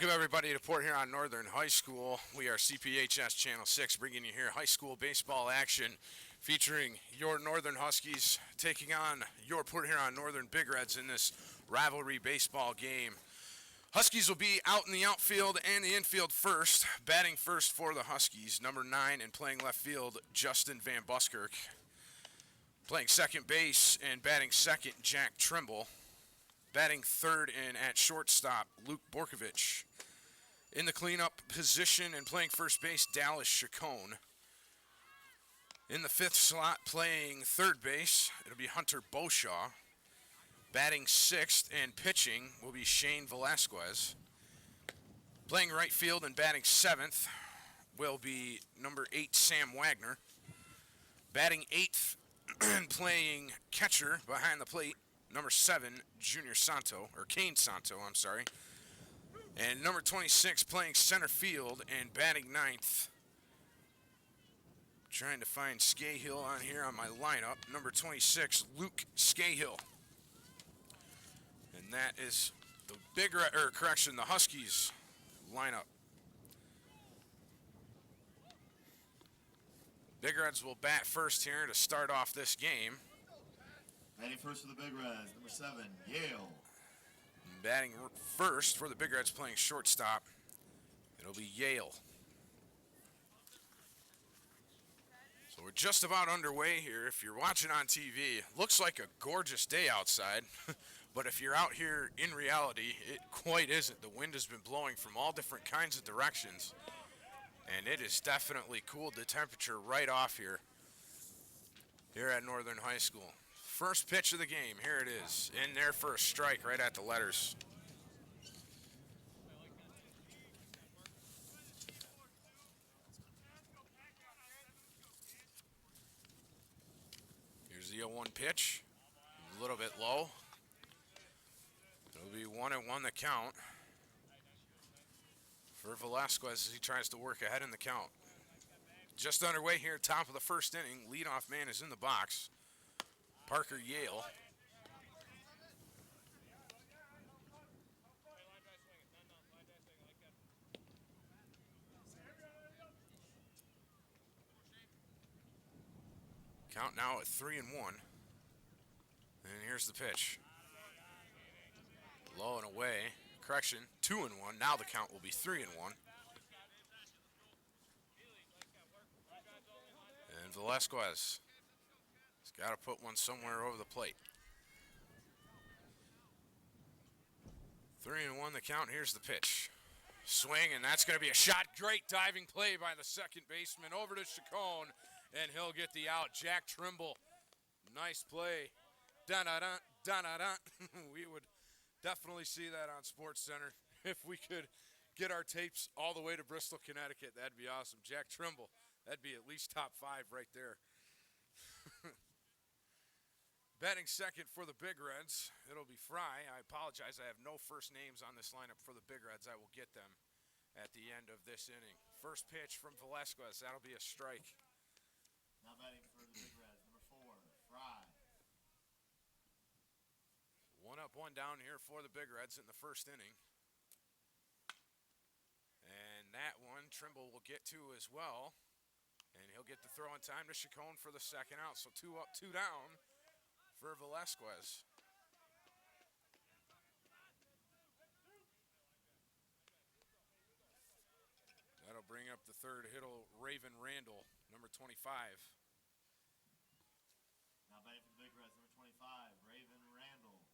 Welcome everybody to Port Huron Northern High School. We are CPHS Channel 6 bringing you here high school baseball action featuring your Northern Huskies taking on your Port Huron Northern Big Reds in this rivalry baseball game. Huskies will be out in the outfield and the infield first. Batting first for the Huskies, number 9, and playing left field, Justin Van Buskirk. Playing second base and batting second, Jack Trimble. Batting third and at shortstop, Luke Borkovich. In the cleanup position and playing first base, Dallas Chacon. In the fifth slot, playing third base, it'll be Hunter Beauchamp. Batting sixth and pitching will be Shane Velasquez. Playing right field and batting seventh will be number 8, Sam Wagner. Batting eighth and playing catcher behind the plate, number 7, Junior Santo, or Kane Santo, I'm sorry. And number 26 playing center field and batting ninth. Trying to find Scahill on here on my lineup. Number 26, Luke Scahill. And that is the the Huskies lineup. Big Reds will bat first here to start off this game. Batting first for the Big Reds, number 7, Yale. Batting first for the Big Reds playing shortstop, it'll be Yale. So we're just about underway here. If you're watching on TV, looks like a gorgeous day outside. But if you're out here in reality, it quite isn't. The wind has been blowing from all different kinds of directions. And it has definitely cooled the temperature right off here at Northern High School. First pitch of the game, here it is. In there for a strike right at the letters. Here's the 0-1 pitch. A little bit low. It'll be 1-1 the count for Velasquez as he tries to work ahead in the count. Just underway here, top of the first inning. Leadoff man is in the box. Parker Yale. Count now at 3-1. And here's the pitch. Low and away. Correction, 2-1. Now the count will be 3-1. And Velasquez. Got to put one somewhere over the plate. 3-1 the count. Here's the pitch. Swing, and that's going to be a shot. Great diving play by the second baseman over to Chacon, and he'll get the out. Jack Trimble. Nice play. Dun-dun-dun, dun-dun-dun. We would definitely see that on Sports Center if we could get our tapes all the way to Bristol, Connecticut. That'd be awesome. Jack Trimble. That'd be at least top 5 right there. Batting second for the Big Reds, it'll be Fry. I apologize, I have no first names on this lineup for the Big Reds. I will get them at the end of this inning. First pitch from Velasquez, that'll be a strike. Now batting for the Big Reds, number 4, Fry. 1 up, 1 down here for the Big Reds in the first inning. And that one, Trimble will get to as well. And he'll get the throw in time to Chacon for the second out. So 2 up, 2 down for Velasquez. That'll bring up the third hitter, Raven Randall, number 25. Now batting for the Big Reds, number 25, Raven Randall.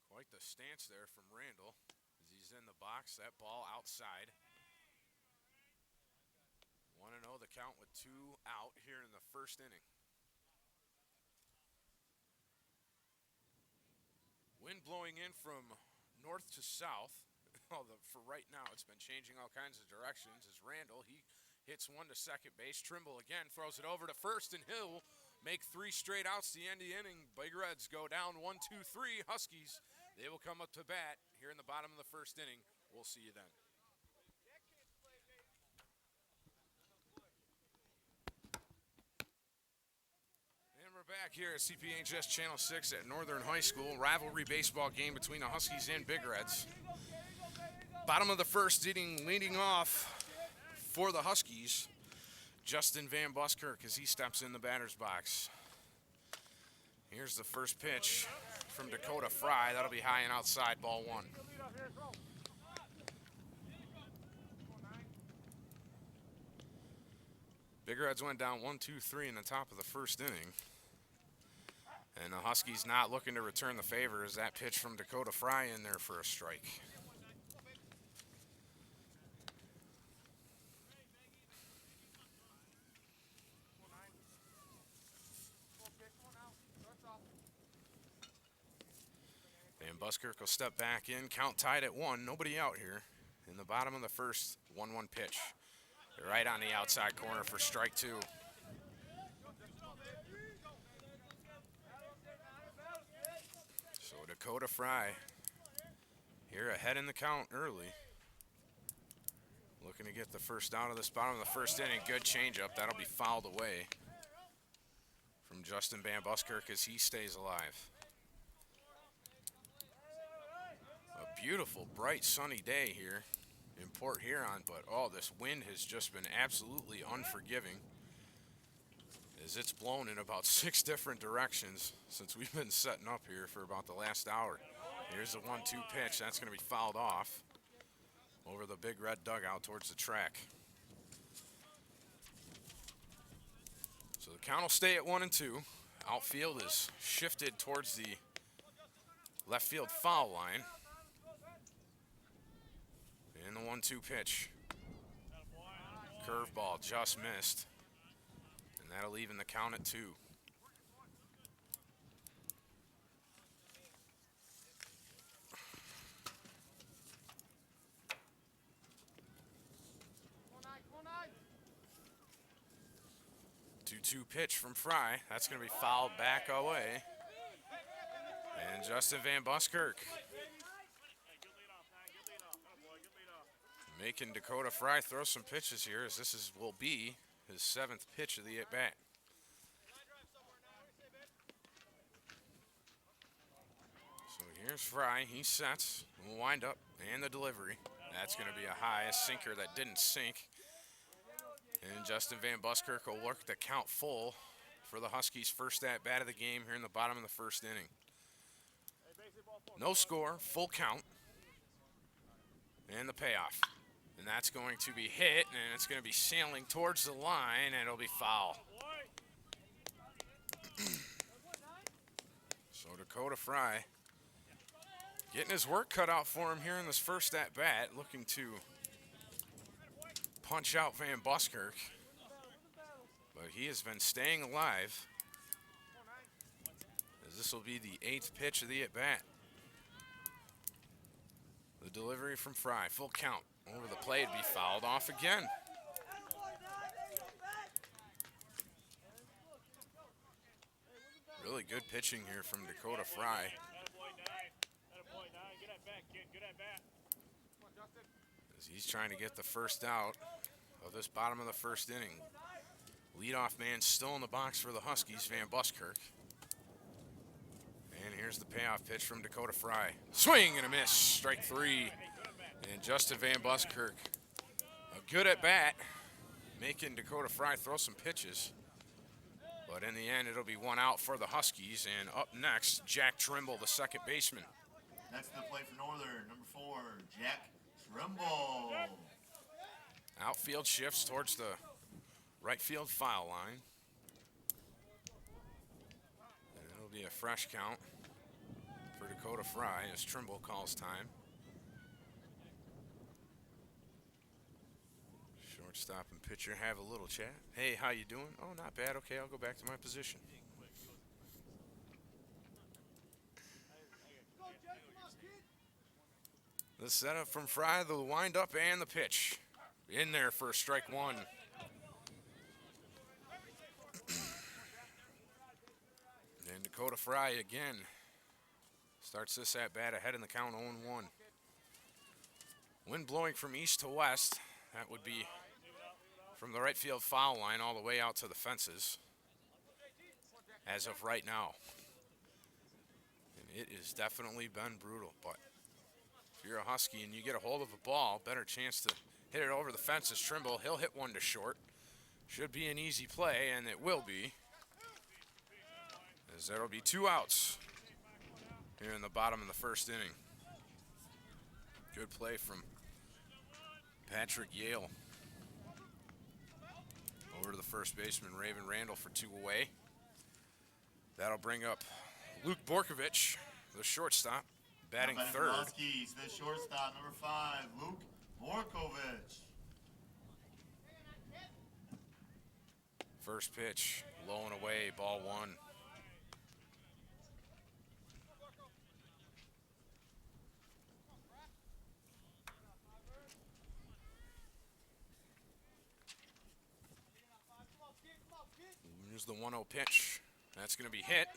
Quite the stance there from Randall as he's in the box. That ball outside. 1-0 the count with 2 out here in the first inning. Wind blowing in from north to south. Although for right now, it's been changing all kinds of directions. As Randall, he hits one to second base. Trimble again throws it over to first, and he'll make 3 straight outs to the end of the inning. Big Reds go down 1-2-3. Huskies, they will come up to bat here in the bottom of the first inning. We'll see you then. Back here at CPHS Channel 6 at Northern High School. Rivalry baseball game between the Huskies and Big Reds. Bottom of the first inning, leading off for the Huskies, Justin Van Buskirk as he steps in the batter's box. Here's the first pitch from Dakota Fry. That'll be high and outside, ball one. Big Reds went down 1-2-3 in the top of the first inning. And the Huskies not looking to return the favor as that pitch from Dakota Fry in there for a strike. And Buskirk will step back in, count tied at 1, nobody out here. In the bottom of the first, 1-1 pitch. Right on the outside corner for strike 2. So Dakota Fry here ahead in the count early. Looking to get the first out of this bottom of the first inning. Good changeup. That'll be fouled away from Justin Van Buskirk as he stays alive. A beautiful, bright, sunny day here in Port Huron, but oh, this wind has just been absolutely unforgiving as it's blown in about 6 different directions since we've been setting up here for about the last hour. Here's the 1-2 pitch. That's going to be fouled off over the Big Red dugout towards the track. So the count will stay at 1-2. Outfield is shifted towards the left field foul line. And the 1-2 pitch. Curveball just missed. And that'll even the count at 2. Two pitch from Fry. That's going to be fouled back away. And Justin Van Buskirk making Dakota Fry throw some pitches here, as this will be his 7th pitch of the at-bat. So here's Fry. He sets, will wind up, and the delivery. That's going to be a high sinker that didn't sink. And Justin Van Buskirk will work the count full for the Huskies' first at-bat of the game here in the bottom of the first inning. No score, full count, and the payoff. And that's going to be hit, and it's going to be sailing towards the line, and it'll be foul. So Dakota Fry getting his work cut out for him here in this first at-bat, looking to punch out Van Buskirk. But he has been staying alive, as this will be the 8th pitch of the at-bat. The delivery from Fry, full count. Over the plate, be fouled off again. Really good pitching here from Dakota Fry. As he's trying to get the first out of this bottom of the first inning. Leadoff man still in the box for the Huskies, Van Buskirk. And here's the payoff pitch from Dakota Fry. Swing and a miss, strike 3. And Justin Van Buskirk, a good at bat, making Dakota Fry throw some pitches. But in the end, it'll be 1 out for the Huskies. And up next, Jack Trimble, the second baseman. That's the play for Northern, number 4, Jack Trimble. Outfield shifts towards the right field foul line. And it'll be a fresh count for Dakota Fry as Trimble calls time. Shortstop and pitcher have a little chat. Hey, how you doing? Oh, not bad. Okay, I'll go back to my position. The setup from Fry, the wind-up and the pitch. In there for strike 1. And Dakota Fry again starts this at-bat ahead in the count 0-1. Wind blowing from east to west. That would be from the right field foul line all the way out to the fences. as of right now. And it has definitely been brutal, but if you're a Husky and you get a hold of a ball, better chance to hit it over the fence as Trimble. He'll hit one to short. Should be an easy play, and it will be, as there will be 2 outs here in the bottom of the first inning. Good play from Patrick Yale. Over to the first baseman, Raven Randall, for 2 away. That'll bring up Luke Borkovich, the shortstop, batting third. Huskies, the shortstop, number 5, Luke Borkovich. First pitch, low and away, ball 1. Here's the 1-0 pitch. That's going to be hit.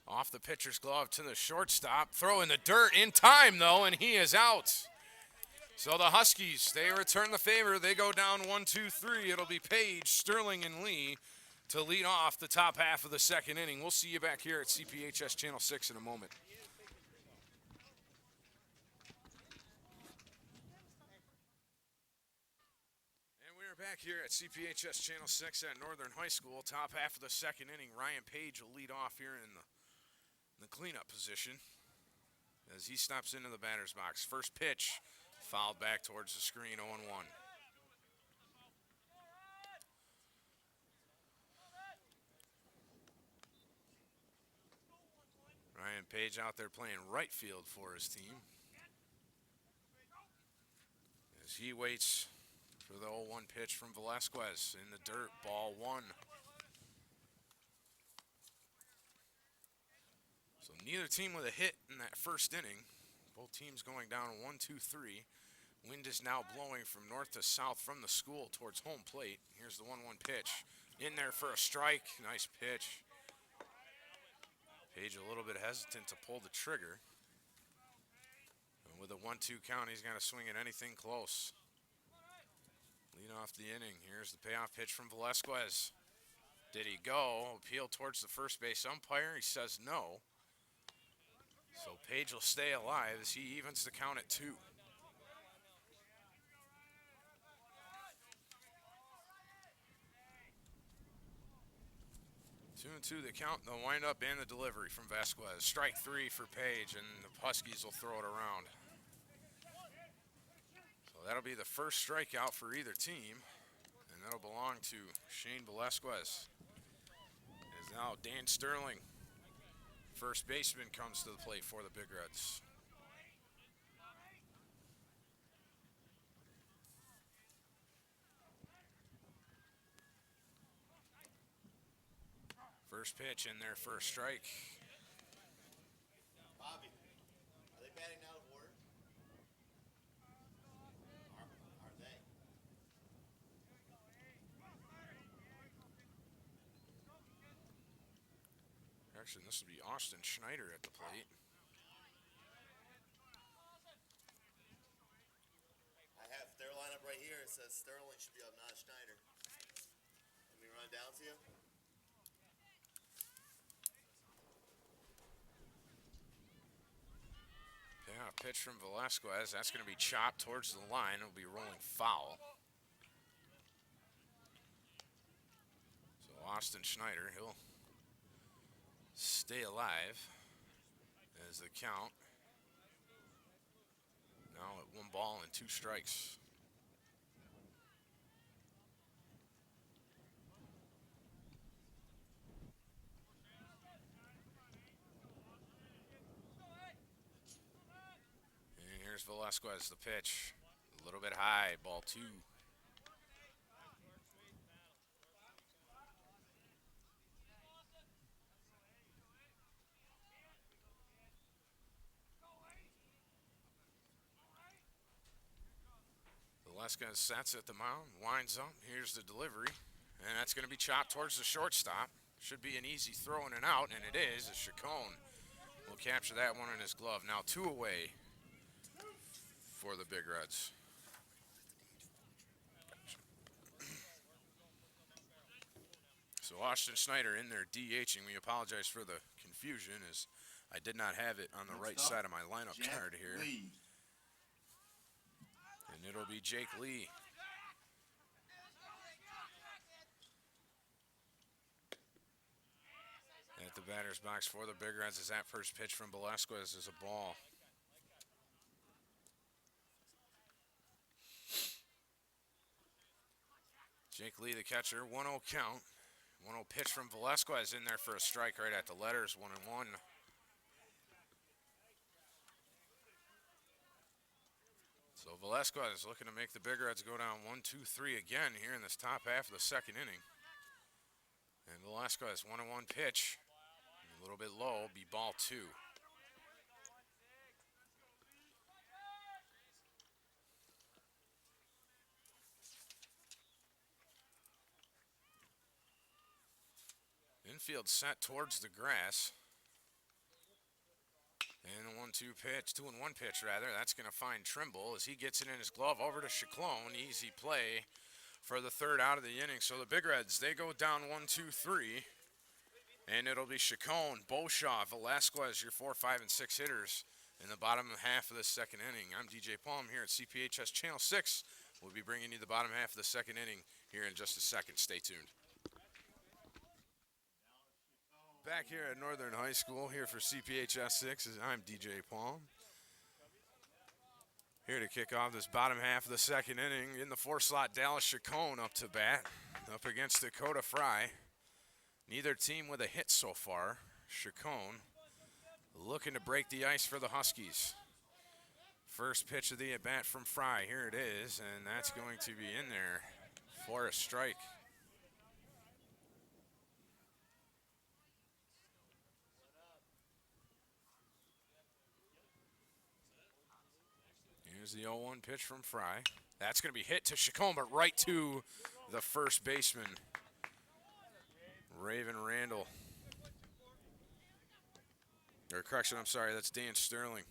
Off the pitcher's glove to the shortstop. Throw in the dirt in time, though, and he is out. So the Huskies, they return the favor. They go down 1-2-3. It'll be Page, Sterling, and Lee to lead off the top half of the second inning. We'll see you back here at CPHS Channel 6 in a moment. Back here at CPHS Channel 6 at Northern High School. Top half of the second inning. Ryan Page will lead off here in the cleanup position as he stops into the batter's box. First pitch, fouled back towards the screen, 0-1. Ryan Page out there playing right field for his team as he waits for the 0-1 pitch from Velasquez in the dirt, ball 1. So neither team with a hit in that first inning. Both teams going down 1-2-3. Wind is now blowing from north to south from the school towards home plate. Here's the 1-1 pitch. In there for a strike. Nice pitch. Page a little bit hesitant to pull the trigger. And with a 1-2 count, he's got to swing at anything close. Lead off the inning. Here's the payoff pitch from Velasquez. Did he go? Appeal towards the first base umpire. He says no. So Page will stay alive as he evens the count at 2. 2-2 the count, the windup and the delivery from Vasquez. Strike 3 for Page, and the Huskies will throw it around. So that'll be the first strikeout for either team, and that'll belong to Shane Velasquez. As now Dan Sterling, first baseman, comes to the plate for the Big Reds. First pitch in there for a strike. Bobby, are they batting out of order? Are they? Actually, this will be Austin Schneider at the plate. I have their lineup right here. It says Sterling should be up, not Schneider. Let me run it down to you. Yeah, pitch from Velasquez. That's going to be chopped towards the line. It'll be rolling foul. So Austin Schneider, he'll stay alive as the count. Now at 1 ball and 2 strikes. And here's Velasquez, the pitch. A little bit high, ball 2. Velasquez sets at the mound, winds up. Here's the delivery, and that's going to be chopped towards the shortstop. Should be an easy throw in and out, and it is. As Chacon will capture that one in his glove. Now 2 away for the Big Reds. So Austin Snyder in there DHing. We apologize for the confusion as I did not have it on the right side of my lineup card here. Lee. And it'll be Jake Lee. At the batter's box for the Big Reds as that first pitch from Velasquez is a ball. Jake Lee, the catcher, 1-0 count. 1-0 pitch from Velasquez in there for a strike right at the letters, 1-1. So Velasquez looking to make the Big Reds go down 1-2-3 again here in this top half of the second inning. And Velasquez, 1-1 pitch. A little bit low, be ball 2. Infield set towards the grass. And a 1-2 pitch, 2-1 pitch rather. That's going to find Trimble as he gets it in his glove over to Chaclone. Easy play for the third out of the inning. So the Big Reds, they go down 1-2-3. And it'll be Chacon, Beauchamp, Velasquez, your 4, 5, and 6 hitters in the bottom half of the second inning. I'm DJ Palm here at CPHS Channel 6. We'll be bringing you the bottom half of the second inning here in just a second. Stay tuned. Back here at Northern High School, here for CPHS 6, I'm DJ Palm. Here to kick off this bottom half of the second inning. In the 4 slot, Dallas Chacon up to bat, up against Dakota Fry. Neither team with a hit so far. Chacon looking to break the ice for the Huskies. First pitch of the at-bat from Fry. Here it is, and that's going to be in there for a strike. Here's the 0-1 pitch from Fry. That's going to be hit to Chacon, but right to the first baseman, Raven Randall. Or correction, I'm sorry, that's Dan Sterling.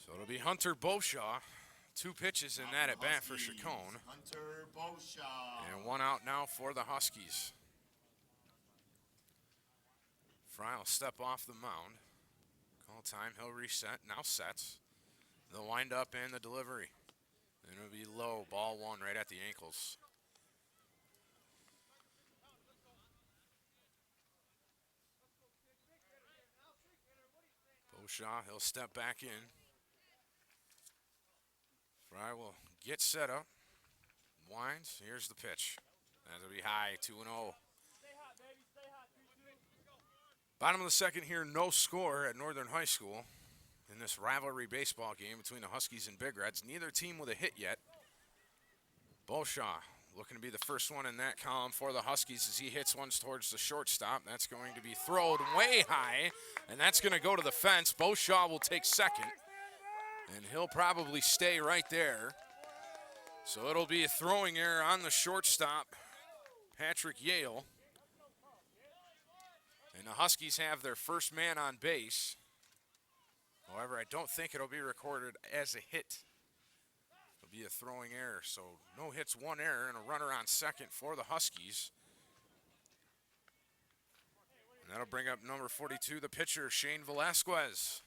So it'll be Hunter Beauchamp. 2 pitches in that at bat for Chacon. Hunter Beauchamp. And 1 out now for the Huskies. Fry will step off the mound. Call time, he'll reset, now sets. The windup and the delivery. And it'll be low, ball 1 right at the ankles. Beauchamp, he'll step back in. Fry will get set up. Winds, here's the pitch. That'll be high, 2-0. Bottom of the second here, no score at Northern High School in this rivalry baseball game between the Huskies and Big Reds. Neither team with a hit yet. Beauchamp looking to be the first one in that column for the Huskies as he hits one towards the shortstop. That's going to be thrown way high, and that's going to go to the fence. Beauchamp will take second, and he'll probably stay right there. So it'll be a throwing error on the shortstop, Patrick Yale. And the Huskies have their first man on base. However, I don't think it'll be recorded as a hit. It'll be a throwing error. So no hits, 1 error, and a runner on second for the Huskies. And that'll bring up number 42, the pitcher, Shane Velasquez,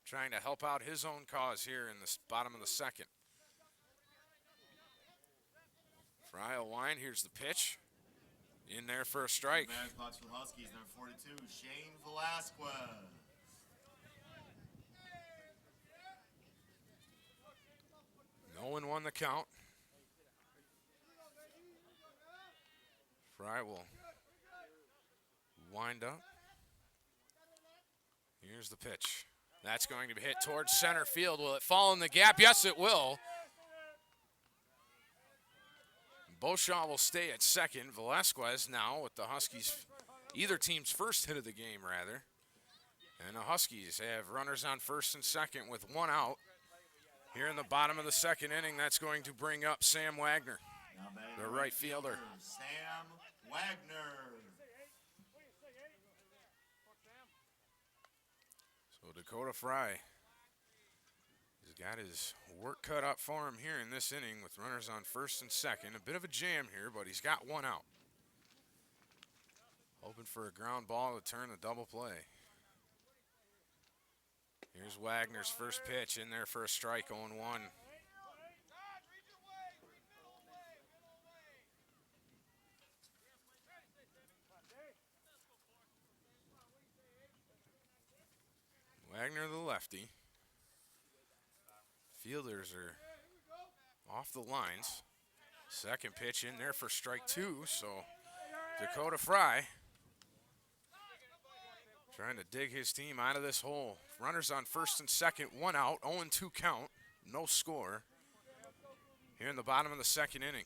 trying to help out his own cause here in the bottom of the second. Fry will wind. Here's the pitch. In there for a strike. Batter's box for the Huskies, number 42, Shane Velasquez. 0-1 the count. Fry will wind up. Here's the pitch. That's going to be hit towards center field. Will it fall in the gap? Yes, it will. Beauchamp will stay at second. Velasquez now with the Huskies, either team's first hit of the game, rather. And the Huskies have runners on first and second with 1 out. Here in the bottom of the second inning, that's going to bring up Sam Wagner, the right fielder. Sam Wagner. So Dakota Fry He's got his work cut out for him here in this inning with runners on first and second. A bit of a jam here, but he's got one out. Hoping for a ground ball to turn the double play. Here's Wagner's first pitch in there for a strike, 0-1. Wagner, the lefty. Fielders are off the lines. Second pitch in there for strike 2, so Dakota Fry trying to dig his team out of this hole. Runners on first and second, one out, 0-2 count, no score here in the bottom of the second inning.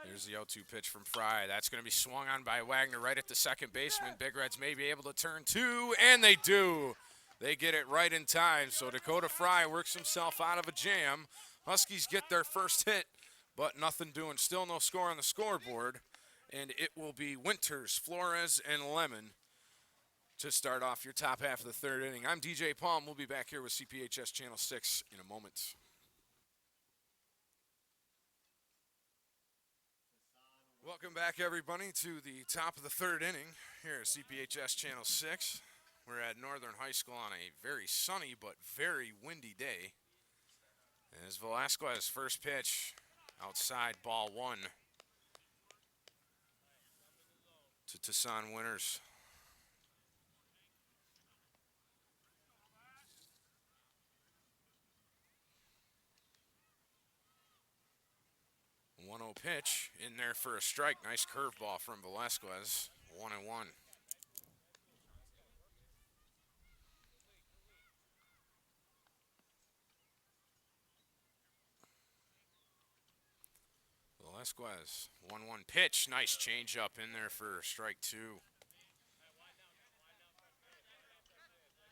Here's the 0-2 pitch from Fry. That's going to be swung on by Wagner right at the second baseman. Big Reds may be able to turn two, and they do. They get it right in time, so Dakota Fry works himself out of a jam. Huskies get their first hit, but nothing doing. Still no score on the scoreboard, and it will be Winters, Flores, and Lemon to start off your top half of the third inning. I'm DJ Palm. We'll be back here with CPHS Channel 6 in a moment. Welcome back, everybody, to the top of the third inning here at CPHS Channel 6. We're at Northern High School on a very sunny but very windy day. As Velasquez, first pitch, outside, ball 1 to Tucson Winters. The 1-0 pitch in there for a strike. Nice curveball from Velasquez. 1-1. Velasquez, 1-1 pitch. Nice changeup in there for strike 2.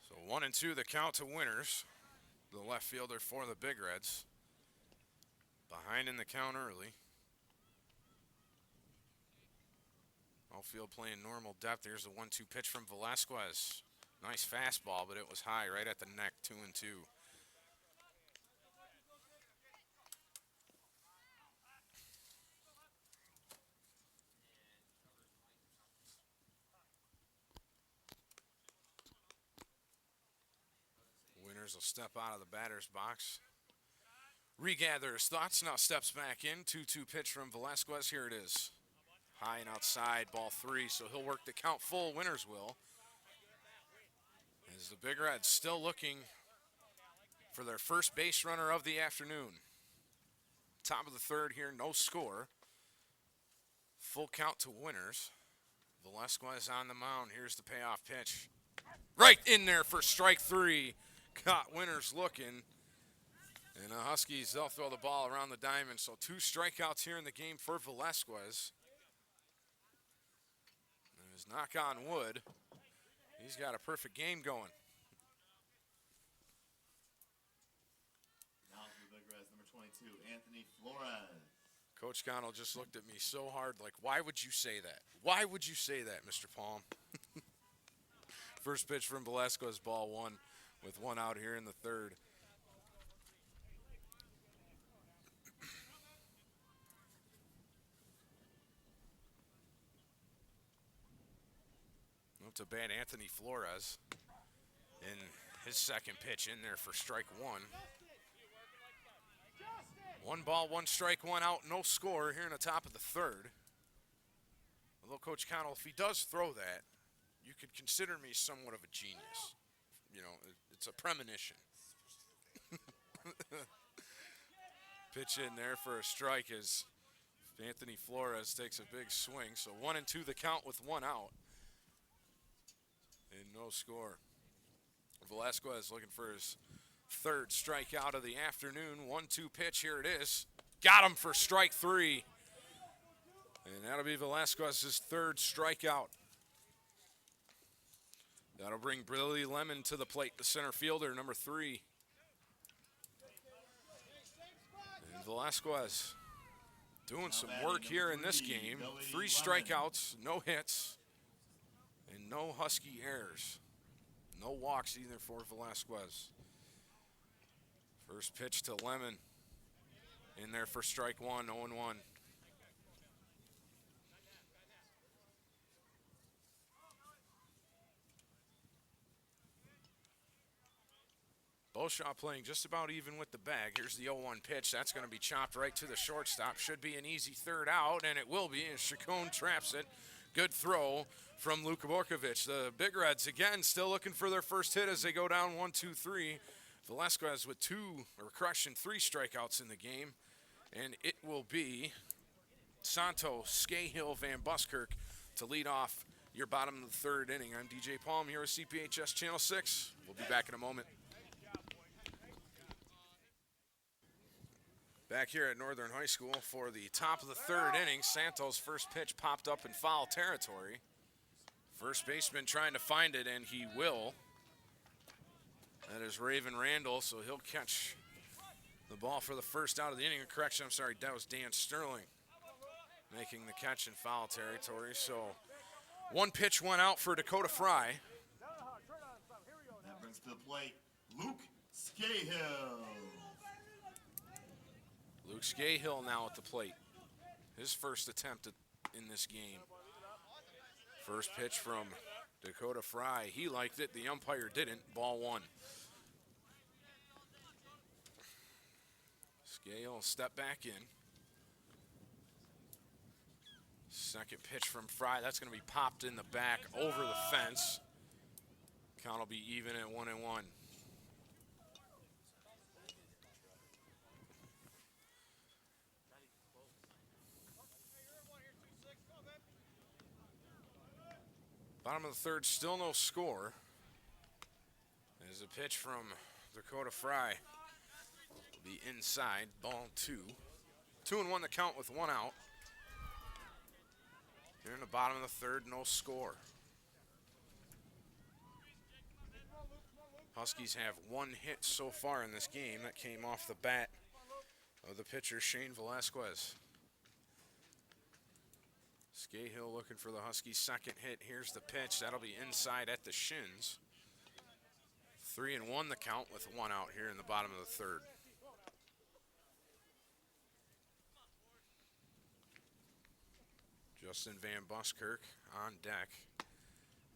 So 1-2 the count to Winters, the left fielder for the Big Reds. Behind in the count early. Outfield playing normal depth. Here's the 1-2 pitch from Velasquez. Nice fastball, but it was high right at the neck, 2-2. Winters will step out of the batter's box. Regather his thoughts, now steps back in. 2-2 pitch from Velasquez. Here it is. High and outside, ball 3, so he'll work the count full. Winters will. As the Big Reds still looking for their first base runner of the afternoon. Top of the third here, no score. Full count to Winters. Velasquez on the mound. Here's the payoff pitch. Right in there for strike 3. Caught Winters looking. And the Huskies, they'll throw the ball around the diamond. So 2 strikeouts here in the game for Velasquez. And his knock on wood, he's got a perfect game going. Now for the Big Reds, number 22, Anthony Flores. Coach Connell just looked at me so hard, like, why would you say that? Why would you say that, Mr. Palm? First pitch from Velasquez, ball 1, with 1 out here in the third. Up to bat Anthony Flores. And his second pitch in there for strike 1. 1 ball, 1 strike, 1 out, no score here in the top of the third. Although Coach Connell, if he does throw that, you could consider me somewhat of a genius. You know, it's a premonition. Pitch in there for a strike as Anthony Flores takes a big swing. So 1-2 the count with 1 out. And no score. Velasquez looking for his third strikeout of the afternoon. 1-2 pitch, here it is. Got him for strike 3. And that'll be Velasquez's third strikeout. That'll bring Billy Lemon to the plate, the center fielder, number 3. And Velasquez doing some work here in this game. 3 strikeouts, no hits. And no Husky errors. No walks either for Velasquez. First pitch to Lemon. In there for strike one, 0-1. Beauchamp playing just about even with the bag. Here's the 0-1 pitch. That's going to be chopped right to the shortstop. Should be an easy third out, and it will be as Chacon traps it. Good throw from Luka Borkovic. The Big Reds, again, still looking for their first hit as they go down 1-2-3. Velasquez with three strikeouts in the game. And it will be Santos, Scahill, Van Buskirk to lead off your bottom of the third inning. I'm DJ Palm here at CPHS Channel 6. We'll be back in a moment. Back here at Northern High School for the top of the third inning. Santos' first pitch popped up in foul territory. First baseman trying to find it, and he will. That is Raven Randall, so he'll catch the ball for the first out of the inning. Correction, I'm sorry, that was Dan Sterling making the catch in foul territory. So one pitch went out for Dakota Fry. That brings to the plate Luke Scahill. Luke Scahill now at the plate. His first attempt in this game. First pitch from Dakota Fry. He liked it. The umpire didn't. Ball one. Scahill step back in. Second pitch from Fry. That's going to be popped in the back over the fence. Count will be even at 1-1. Bottom of the third, still no score. There's a pitch from Dakota Fry. Will be inside, ball two. 2-1 the count with one out. Here in the bottom of the third, no score. Huskies have one hit so far in this game. That came off the bat of the pitcher, Shane Velasquez. Scahill looking for the Huskies' second hit. Here's the pitch. That'll be inside at the shins. 3-1 the count with one out here in the bottom of the third. Justin Van Buskirk on deck.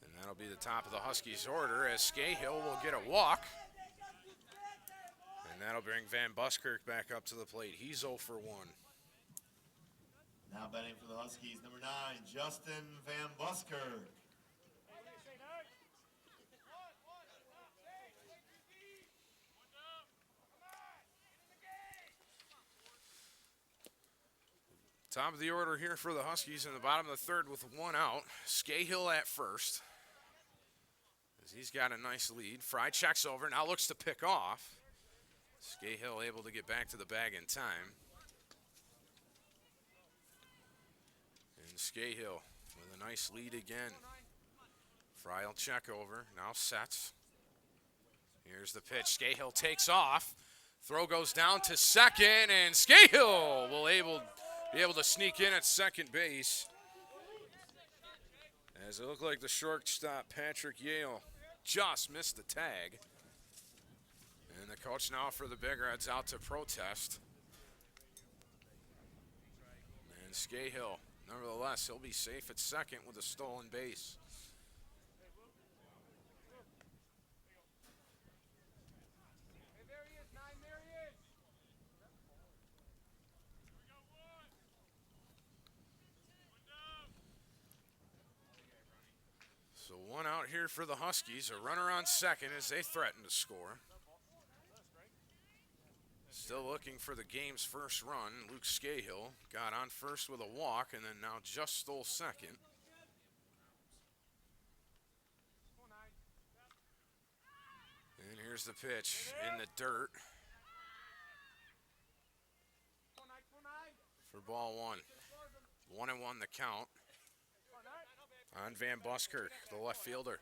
And that'll be the top of the Huskies' order as Scahill will get a walk. And that'll bring Van Buskirk back up to the plate. He's 0 for 1. Now batting for the Huskies, number 9, Justin Van Buskirk. Top of the order here for the Huskies in the bottom of the third with one out. Scahill at first, as he's got a nice lead. Fry checks over, now looks to pick off. Scahill able to get back to the bag in time. And Scahill with a nice lead again. Fry will check over, now sets. Here's the pitch, Scahill takes off. Throw goes down to second, and Scahill will be able to sneak in at second base. As it looked like the shortstop, Patrick Yale, just missed the tag. And the coach now for the Big Reds out to protest. And Scahill, nevertheless, he'll be safe at second with a stolen base. So one out here for the Huskies, a runner on second as they threaten to score. Still looking for the game's first run. Luke Scahill got on first with a walk and then now just stole second. And here's the pitch in the dirt for ball one. 1-1 the count on Van Buskirk, the left fielder.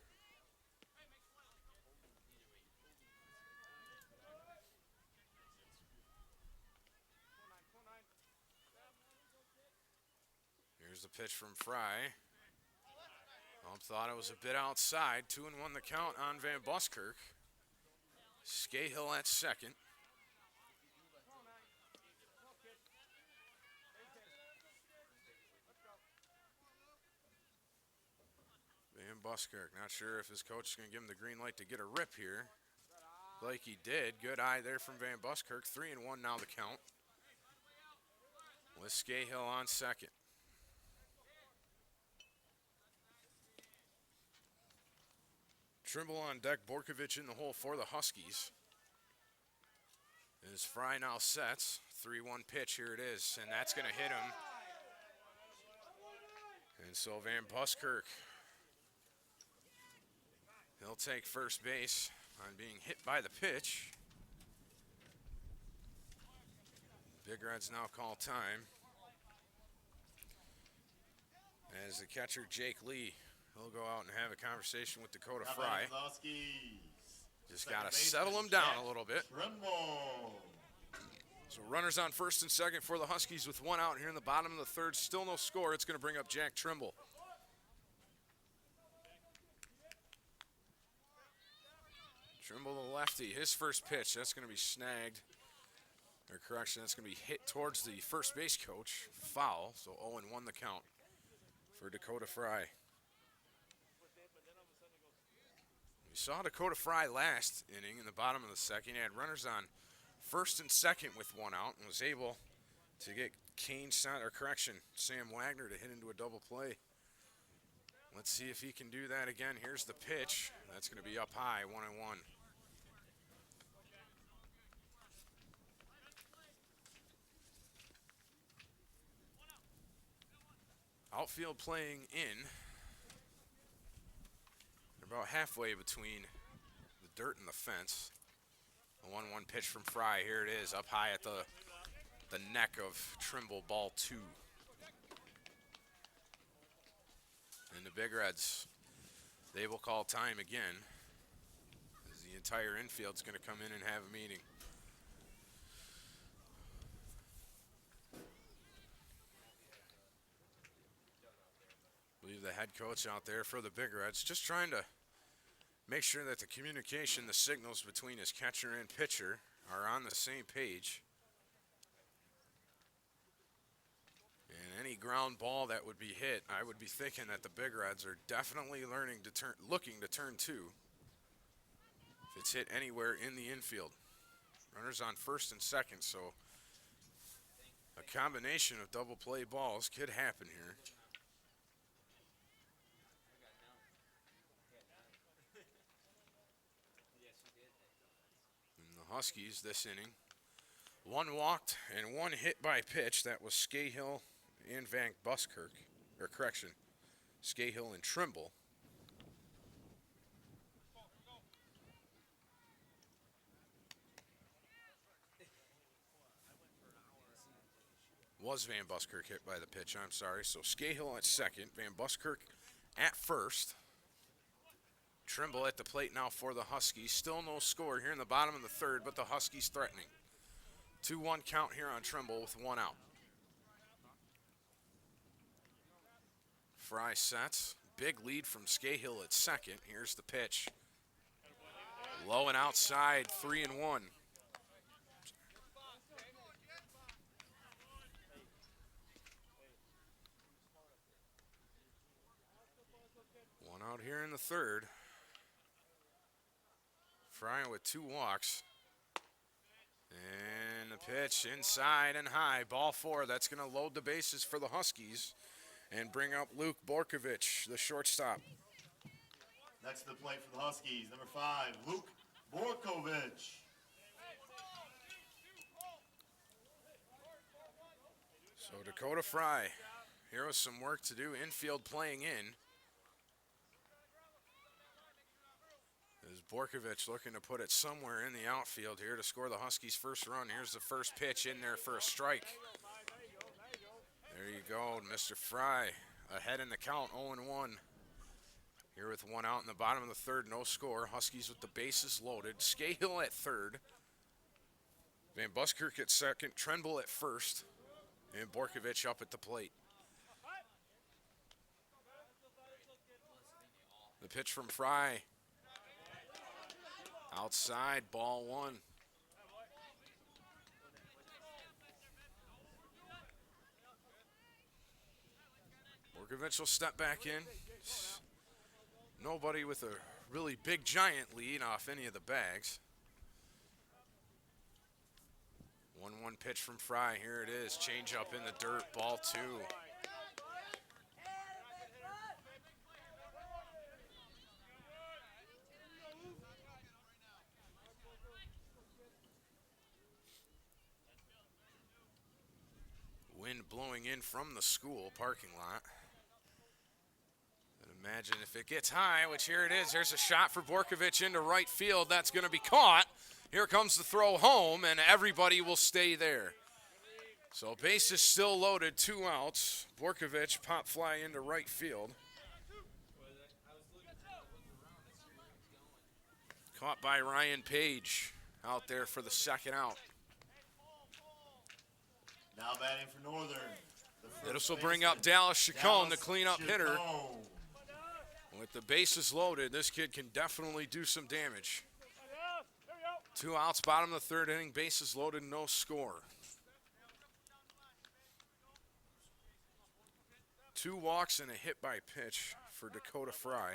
Here's the pitch from Fry. Thought it was a bit outside. 2-1 the count on Van Buskirk. Scahill at second. Van Buskirk, not sure if his coach is going to give him the green light to get a rip here. Like he did. Good eye there from Van Buskirk. 3-1 now the count. With Scahill on second. Trimble on deck, Borkovich in the hole for the Huskies. As Fry now sets, 3-1 pitch, here it is, and that's going to hit him. And so Van Buskirk, he'll take first base on being hit by the pitch. Big Reds now call time. As the catcher, Jake Lee, he'll go out and have a conversation with Dakota Fry. Just got to settle him down a little bit. So runners on first and second for the Huskies with one out here in the bottom of the third. Still no score. It's going to bring up Jack Trimble. Trimble the lefty. His first pitch, that's going to be snagged. Or correction, that's going to be hit towards the first base coach. Foul. So 0-1 the count for Dakota Fry. We saw Dakota Fry last inning in the bottom of the second. He had runners on first and second with one out and was able to get Sam Wagner to hit into a double play. Let's see if he can do that again. Here's the pitch. That's going to be up high, 1-1. Outfield playing in. They're about halfway between the dirt and the fence. A 1-1 pitch from Fry. Here it is, up high at the neck of Trimble, ball 2. And the Big Reds, they will call time again, as the entire infield's going to come in and have a meeting. I believe the head coach out there for the Big Reds just trying to make sure that the communication, the signals between his catcher and pitcher are on the same page. And any ground ball that would be hit, I would be thinking that the Big Reds are definitely looking to turn 2 if it's hit anywhere in the infield. Runners on first and second, so a combination of double play balls could happen here. Huskies this inning. One walked and one hit by pitch. That was Scahill and Van Buskirk. Or correction, Scahill and Trimble. Was Van Buskirk hit by the pitch, I'm sorry. So Scahill at second, Van Buskirk at first. Trimble at the plate now for the Huskies. Still no score here in the bottom of the third, but the Huskies threatening. 2-1 count here on Trimble with one out. Fry sets. Big lead from Scahill at second. Here's the pitch. Low and outside, 3-1. One out here in the third. Fry with 2 walks. And the pitch inside and high. Ball 4. That's going to load the bases for the Huskies and bring up Luke Borkovich, the shortstop. Next to the plate for the Huskies, number 5, Luke Borkovich. So Dakota Fry, here was some work to do. Infield playing in. As Borkovich looking to put it somewhere in the outfield here to score the Huskies' first run. Here's the first pitch in there for a strike. There you go, Mr. Fry ahead in the count, 0-1. Here with one out in the bottom of the third, no score. Huskies with the bases loaded. Scahill at third. Van Buskirk at second, Trimble at first, and Borkovich up at the plate. The pitch from Fry. Outside, ball one. Borkovich will step back in. Nobody with a really big giant lead off any of the bags. 1-1 pitch from Fry. Here it is. Change up in the dirt. Ball two. Wind blowing in from the school parking lot. And imagine if it gets high, which here it is. There's a shot for Borkovich into right field. That's going to be caught. Here comes the throw home, and everybody will stay there. So base is still loaded, 2 outs. Borkovich pop fly into right field. Caught by Ryan Page out there for the second out. Now batting for Northern. This will bring up Dallas Chacon, the cleanup hitter. With the bases loaded, this kid can definitely do some damage. 2 outs, bottom of the third inning, bases loaded, no score. 2 walks and a hit by pitch for Dakota Fry,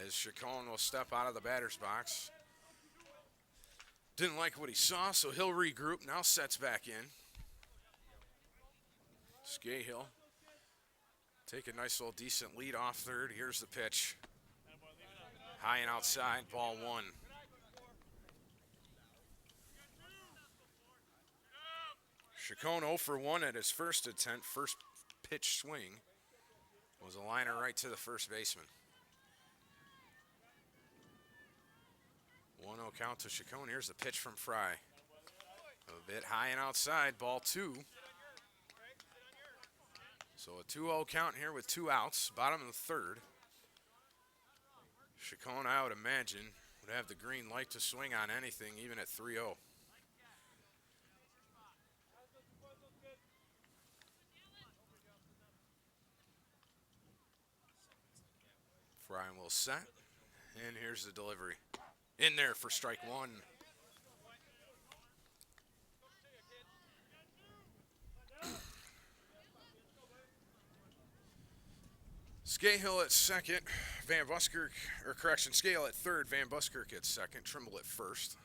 as Chacon will step out of the batter's box. Didn't like what he saw, so he'll regroup. Now sets back in. Scahill take a nice little decent lead off third. Here's the pitch. High and outside, ball one. Chacon 0 for 1 at his first attempt. First pitch swing was a liner right to the first baseman. 1-0 count to Chacon. Here's the pitch from Fry. A bit high and outside, ball two. So a 2-0 count here with 2 outs, bottom of the third. Chacon, I would imagine, would have the green light to swing on anything, even at 3-0. Fry will set, and here's the delivery. In there for strike one. Scahill at second, Van Buskirk, or correction, Scale at third, Van Buskirk at second, Trimble at first.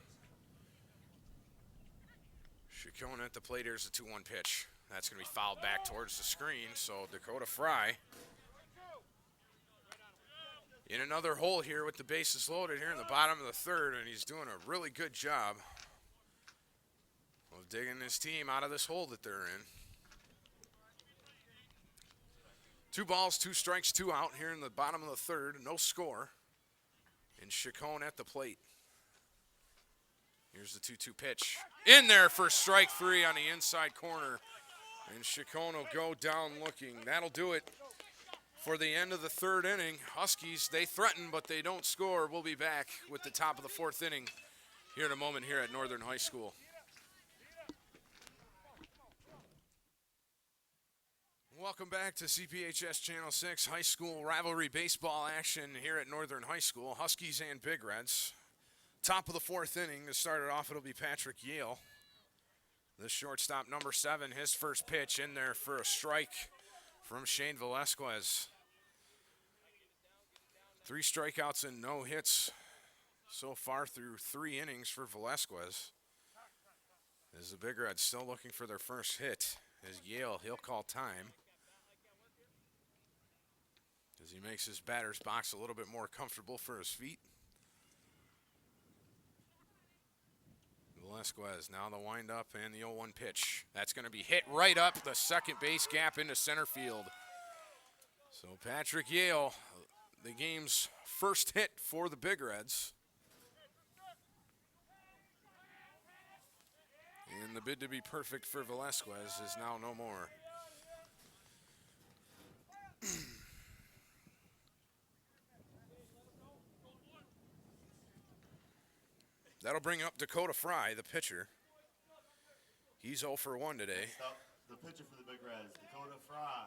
Chacon at the plate, here's the 2-1 pitch. That's going to be fouled back towards the screen, so Dakota Fry in another hole here with the bases loaded here in the bottom of the third, and he's doing a really good job of digging his team out of this hole that they're in. 2 balls, 2 strikes, 2 out here in the bottom of the third. No score. And Chacon at the plate. Here's the 2-2 pitch. In there for strike 3 on the inside corner. And Chacon will go down looking. That'll do it for the end of the third inning. Huskies, they threaten, but they don't score. We'll be back with the top of the 4th inning here in a moment here at Northern High School. Welcome back to CPHS Channel 6 high school rivalry baseball action here at Northern High School. Huskies and Big Reds. Top of the 4th inning. To start it off, it'll be Patrick Yale. The shortstop, number 7, his first pitch in there for a strike from Shane Velasquez. 3 strikeouts and no hits so far through 3 innings for Velasquez. As the Big Reds still looking for their first hit. As Yale, he'll call time. As he makes his batter's box a little bit more comfortable for his feet. Velasquez, now the windup and the 0-1 pitch. That's going to be hit right up the second base gap into center field. So Patrick Yale, the game's first hit for the Big Reds. And the bid to be perfect for Velasquez is now no more. That'll bring up Dakota Fry, the pitcher. He's 0 for 1 today. The pitcher for the Big Reds, Dakota Fry.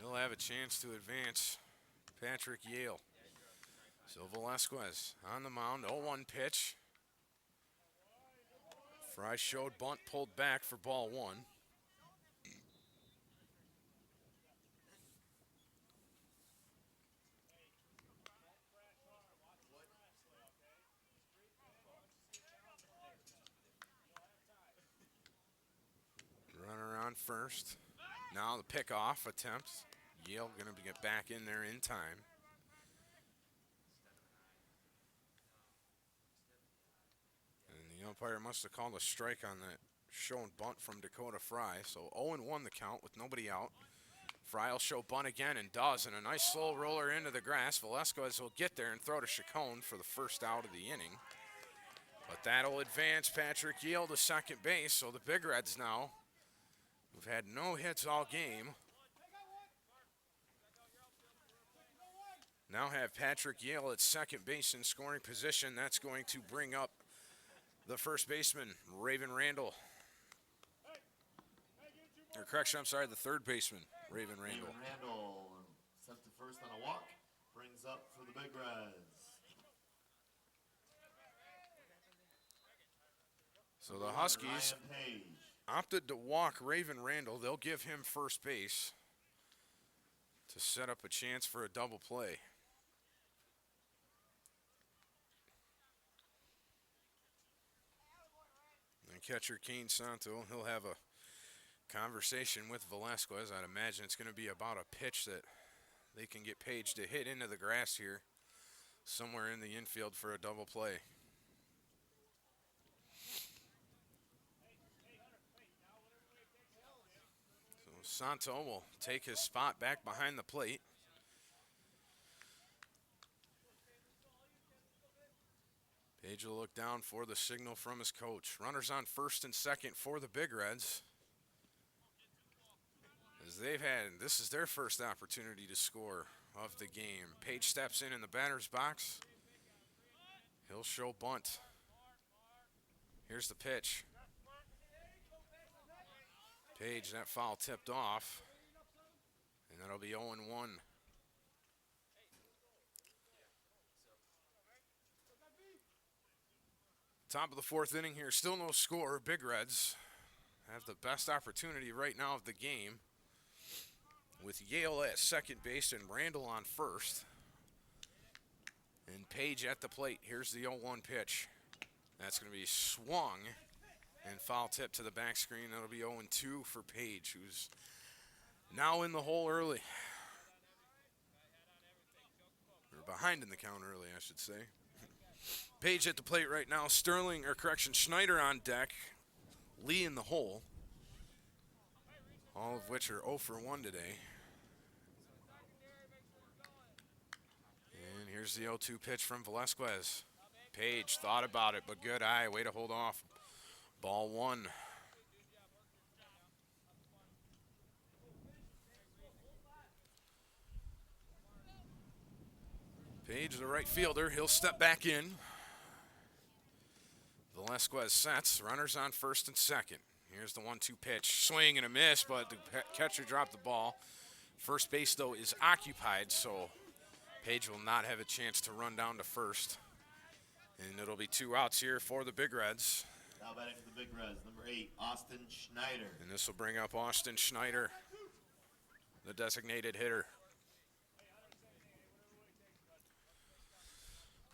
He'll have a chance to advance Patrick Yale. So Velasquez on the mound, 0-1 pitch. Fry showed bunt, pulled back for ball one. Runner on first. Now the pickoff attempt. Yale going to get back in there in time. And the umpire must have called a strike on that shown bunt from Dakota Fry. So 0-1 the count with nobody out. Fry will show bunt again and does, and a nice slow roller into the grass. Velasquez will get there and throw to Chacon for the first out of the inning. But that'll advance Patrick Yale to second base, so the Big Reds now, who've had no hits all game, now have Patrick Yale at second base in scoring position. That's going to bring up the first baseman, Raven Randall. Or correction, I'm sorry, the third baseman, Raven Randall. Raven Randall, sent to first on a walk, brings up for the Big Reds. So the Huskies opted to walk Raven Randall. They'll give him first base to set up a chance for a double play. And catcher Kane Santo, he'll have a conversation with Velasquez. I'd imagine it's going to be about a pitch that they can get Page to hit into the grass here somewhere in the infield for a double play. So Santo will take his spot back behind the plate. Page will look down for the signal from his coach. Runners on first and second for the Big Reds. As this is their first opportunity to score of the game. Page steps in the batter's box. He'll show bunt. Here's the pitch. Page, that foul tipped off. And that'll be 0-1. Top of the fourth inning here, still no score. Big Reds have the best opportunity right now of the game, with Yale at second base and Randall on first. And Page at the plate. Here's the 0-1 pitch. That's going to be swung and foul tip to the back screen. That'll be 0-2 for Page, who's now in the hole early. Or behind in the count early, I should say. Page at the plate right now. Schneider on deck. Lee in the hole. All of which are 0 for 1 today. And here's the 0-2 pitch from Velasquez. Page thought about it, but good eye. Way to hold off. Ball one. Page, the right fielder, he'll step back in. Velasquez sets. Runners on first and second. Here's the 1-2 pitch. Swing and a miss, but the catcher dropped the ball. First base, though, is occupied, so Page will not have a chance to run down to first. And it'll be 2 outs here for the Big Reds. Now batting for the Big Reds, number 8, Austin Schneider. And this will bring up Austin Schneider, the designated hitter.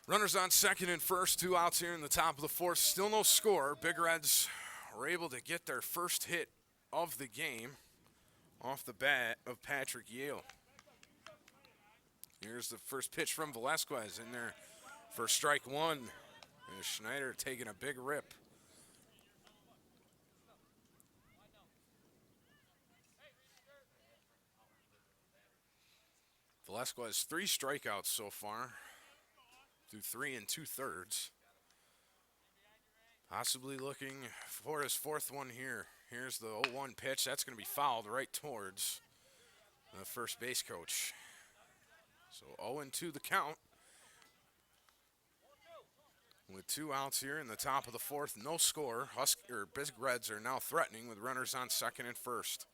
Runners on second and first, 2 outs here in the top of the fourth. Still no score. Big Reds were able to get their first hit of the game off the bat of Patrick Yale. Here's the first pitch from Velasquez in there for strike one. And Schneider taking a big rip. Velasquez 3 strikeouts so far through 3 2/3. Possibly looking for his fourth one here. Here's the 0-1 pitch. That's going to be fouled right towards the first base coach. So 0-2 the count. With 2 outs here in the top of the fourth, no score. Big Reds are now threatening with runners on second and first.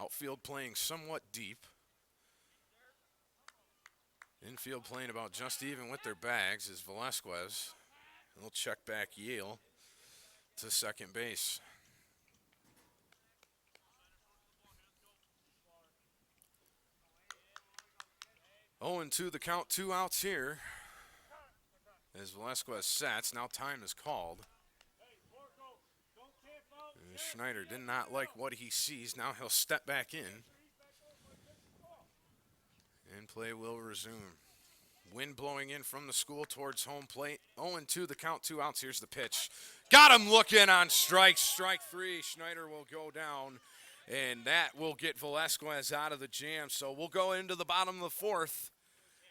Outfield playing somewhat deep. Infield playing about just even with their bags is Velasquez. He'll check back Yale to second base. 0-2 the count, 2 outs here. As Velasquez sets, now time is called. And Schneider did not like what he sees. Now he'll step back in. And play will resume. Wind blowing in from the school towards home plate. 0-2 the count, 2 outs. Here's the pitch. Got him looking on strike. Strike 3. Schneider will go down. And that will get Velasquez out of the jam. So we'll go into the bottom of the 4th.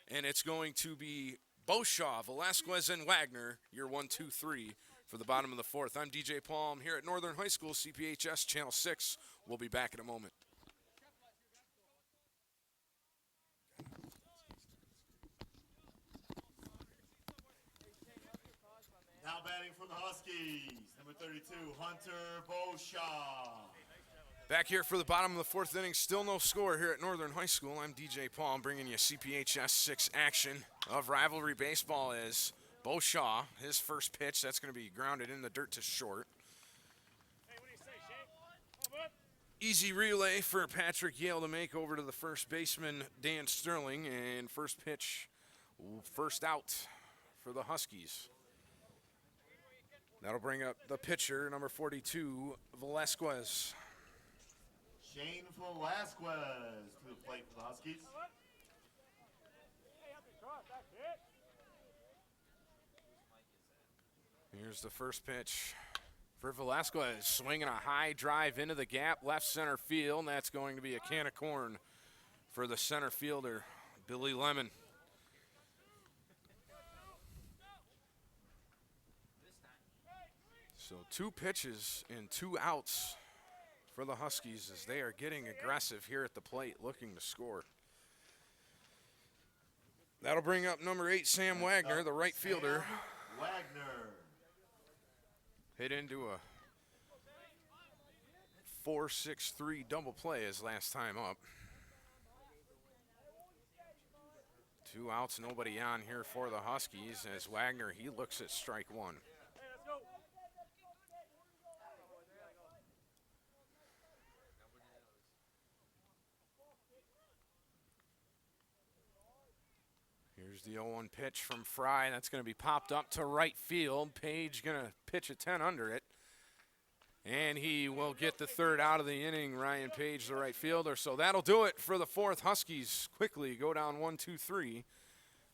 And it's going to be Beauchamp, Velasquez, and Wagner. Your 1, 2, 3 for the bottom of the 4th. I'm DJ Paul. I'm here at Northern High School, CPHS Channel 6. We'll be back in a moment. Now batting for the Huskies, number 32, Hunter Beauchamp. Back here for the bottom of the 4th inning, still no score here at Northern High School. I'm DJ Paul. I'm bringing you CPHS 6 action of rivalry baseball as Beauchamp, his first pitch, that's going to be grounded in the dirt to short. Easy relay for Patrick Yale to make over to the first baseman, Dan Sterling, and first pitch, first out for the Huskies. That'll bring up the pitcher, number 42, Velasquez. Shane Velasquez to the plate for the Huskies. Here's the first pitch for Velasquez. Swinging a high drive into the gap, left center field. And that's going to be a can of corn for the center fielder, Billy Lemon. So 2 pitches and 2 outs for the Huskies as they are getting aggressive here at the plate, looking to score. That'll bring up number 8, Sam Wagner, the right fielder. Wagner. Hit into a 4-6-3 double play his last time up. 2 outs, nobody on here for the Huskies as Wagner, he looks at strike 1. Here's the 0-1 pitch from Fry. That's going to be popped up to right field. Page going to pitch a 10 under it. And he will get the 3rd out of the inning, Ryan Page, the right fielder. So that'll do it for the 4th. Huskies quickly go down 1, 2, 3.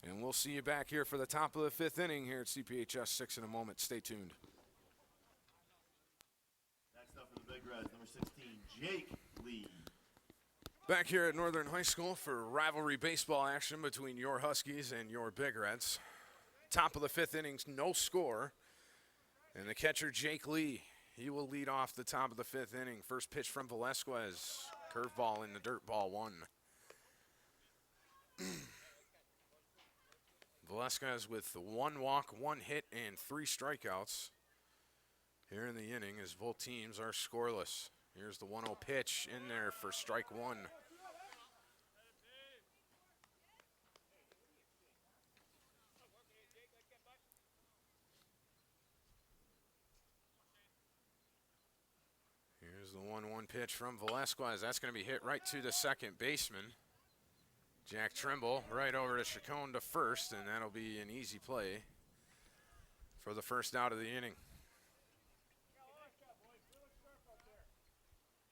And we'll see you back here for the top of the 5th inning here at CPHS 6 in a moment. Stay tuned. Next up for the Big Reds, number 16, Jake Lee. Back here at Northern High School for rivalry baseball action between your Huskies and your Big Reds. Top of the 5th innings, no score. And the catcher, Jake Lee, he will lead off the top of the 5th inning. First pitch from Velasquez. Curveball in the dirt, ball 1. Velasquez with 1 walk, 1 hit, and 3 strikeouts here in the inning as both teams are scoreless. Here's the 1-0 pitch in there for strike 1. Here's the 1-1 pitch from Velasquez. That's going to be hit right to the second baseman, Jack Trimble, right over to Chacon to first, and that'll be an easy play for the first out of the inning.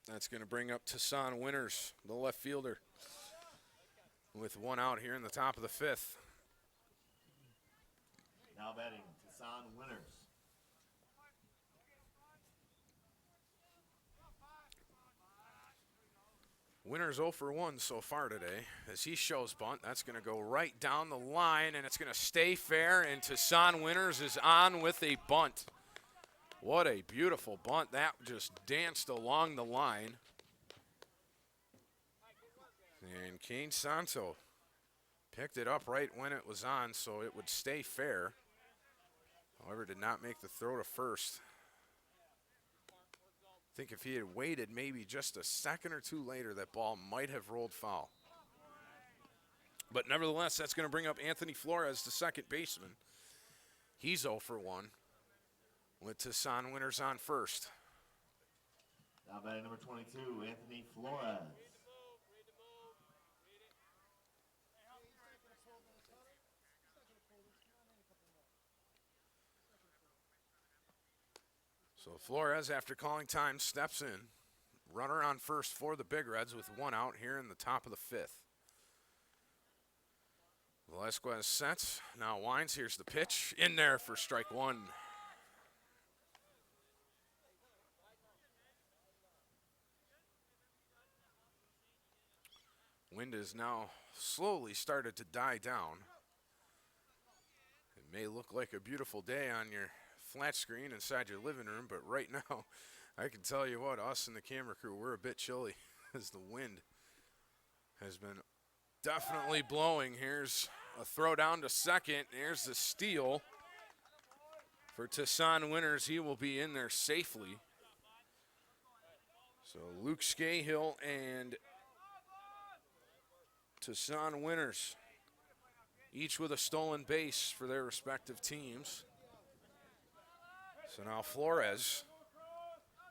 That's going to bring up Tassan Winters, the left fielder, with 1 out here in the top of the 5th. Now batting, Tassan Winters. Winters 0 for 1 so far today as he shows bunt. That's going to go right down the line, and it's going to stay fair, and Tassan Winters is on with a bunt. What a beautiful bunt. That just danced along the line. And Kane Santo picked it up right when it was on, so it would stay fair. However, did not make the throw to first. think if he had waited maybe just a second or two later, that ball might have rolled foul. But nevertheless, that's going to bring up Anthony Flores, the second baseman. He's 0 for 1 with Tucson Winters on first. Now batting number 22, Anthony Flores. So Flores, after calling time, steps in. Runner on first for the Big Reds with 1 out here in the top of the 5th. Velasquez sets, now winds, here's the pitch, in there for strike 1. Wind has now slowly started to die down. It may look like a beautiful day on your flat screen inside your living room, but right now, I can tell you what, us and the camera crew, we're a bit chilly as the wind has been definitely blowing. Here's a throw down to second. Here's the steal for Tucson Winters. He will be in there safely. So Luke Scahill and Tucson Winters, each with a stolen base for their respective teams. So now Flores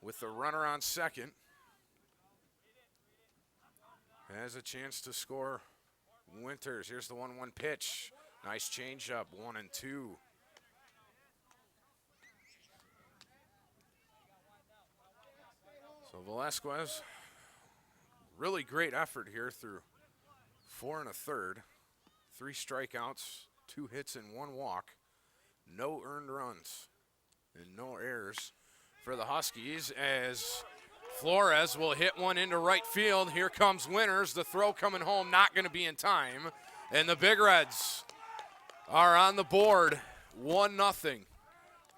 with the runner on second has a chance to score. Winters, here's the 1-1 pitch. Nice changeup, 1-2. So Velasquez, really great effort here through 4 1/3. 3 strikeouts, 2 hits, and 1 walk. No earned runs and no errors for the Huskies as Flores will hit one into right field. Here comes Winters. The throw coming home, not going to be in time. And the Big Reds are on the board, 1-0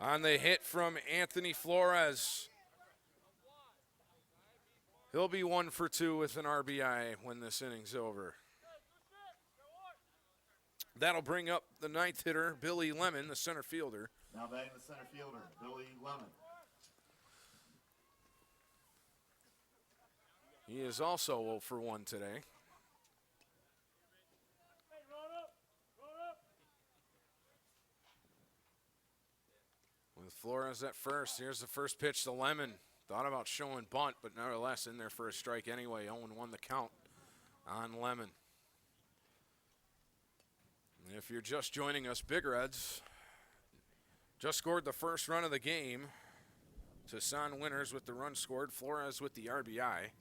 on the hit from Anthony Flores. He'll be 1 for 2 with an RBI when this inning's over. That'll bring up the 9th hitter, Billy Lemon, the center fielder. Now batting the center fielder, Billy Lemon. He is also 0 for 1 today. With Flores at first, here's the first pitch to Lemon. Thought about showing bunt, but nevertheless in there for a strike anyway. 0-1 the count on Lemon. And if you're just joining us, Big Reds just scored the first run of the game. Tucson Winters with the run scored, Flores with the RBI.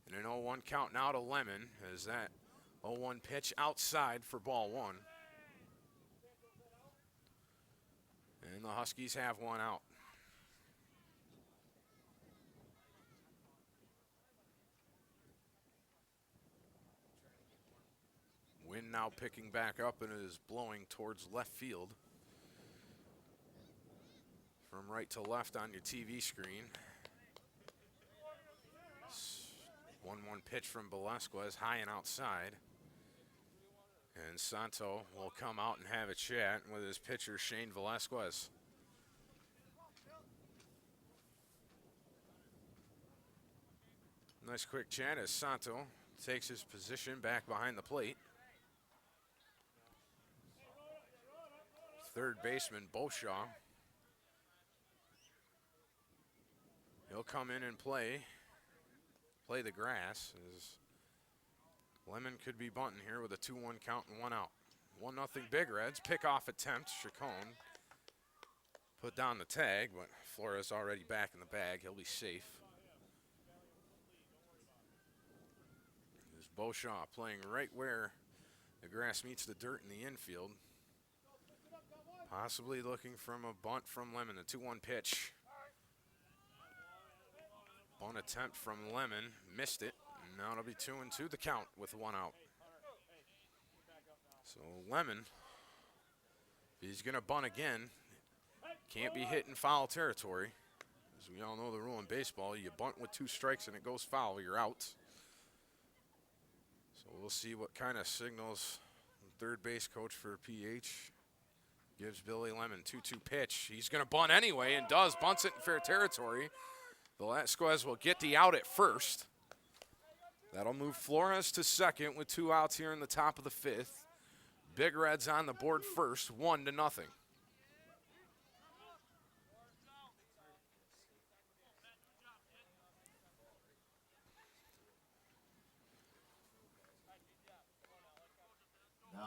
And an 0-1 count now to Lemon as that 0-1 pitch outside for ball 1. And the Huskies have 1 out. Wind now picking back up and it is blowing towards left field. From right to left on your TV screen. 1-1 pitch from Velasquez, high and outside. And Santo will come out and have a chat with his pitcher, Shane Velasquez. Nice quick chat as Santo takes his position back behind the plate. Third baseman, Beauchamp. He'll come in and play the grass. As Lemon could be bunting here with a 2-1 count and 1 out. 1-0 Big Reds. Pickoff attempt. Chacon put down the tag, but Flores already back in the bag. He'll be safe. There's Beauchamp playing right where the grass meets the dirt in the infield. Possibly looking from a bunt from Lemon. The 2-1 pitch. Bunt attempt from Lemon, missed it. And now it'll be 2-2 the count with 1 out. So Lemon, if he's gonna bunt again, can't be hit in foul territory. As we all know the rule in baseball, you bunt with 2 strikes and it goes foul, you're out. So we'll see what kind of signals the third base coach for PH gives Billy Lemon. 2-2 pitch. He's gonna bunt anyway and does, bunts it in fair territory. Velasquez will get the out at first. That'll move Flores to second with 2 outs here in the top of the 5th. Big Reds on the board first, 1-0.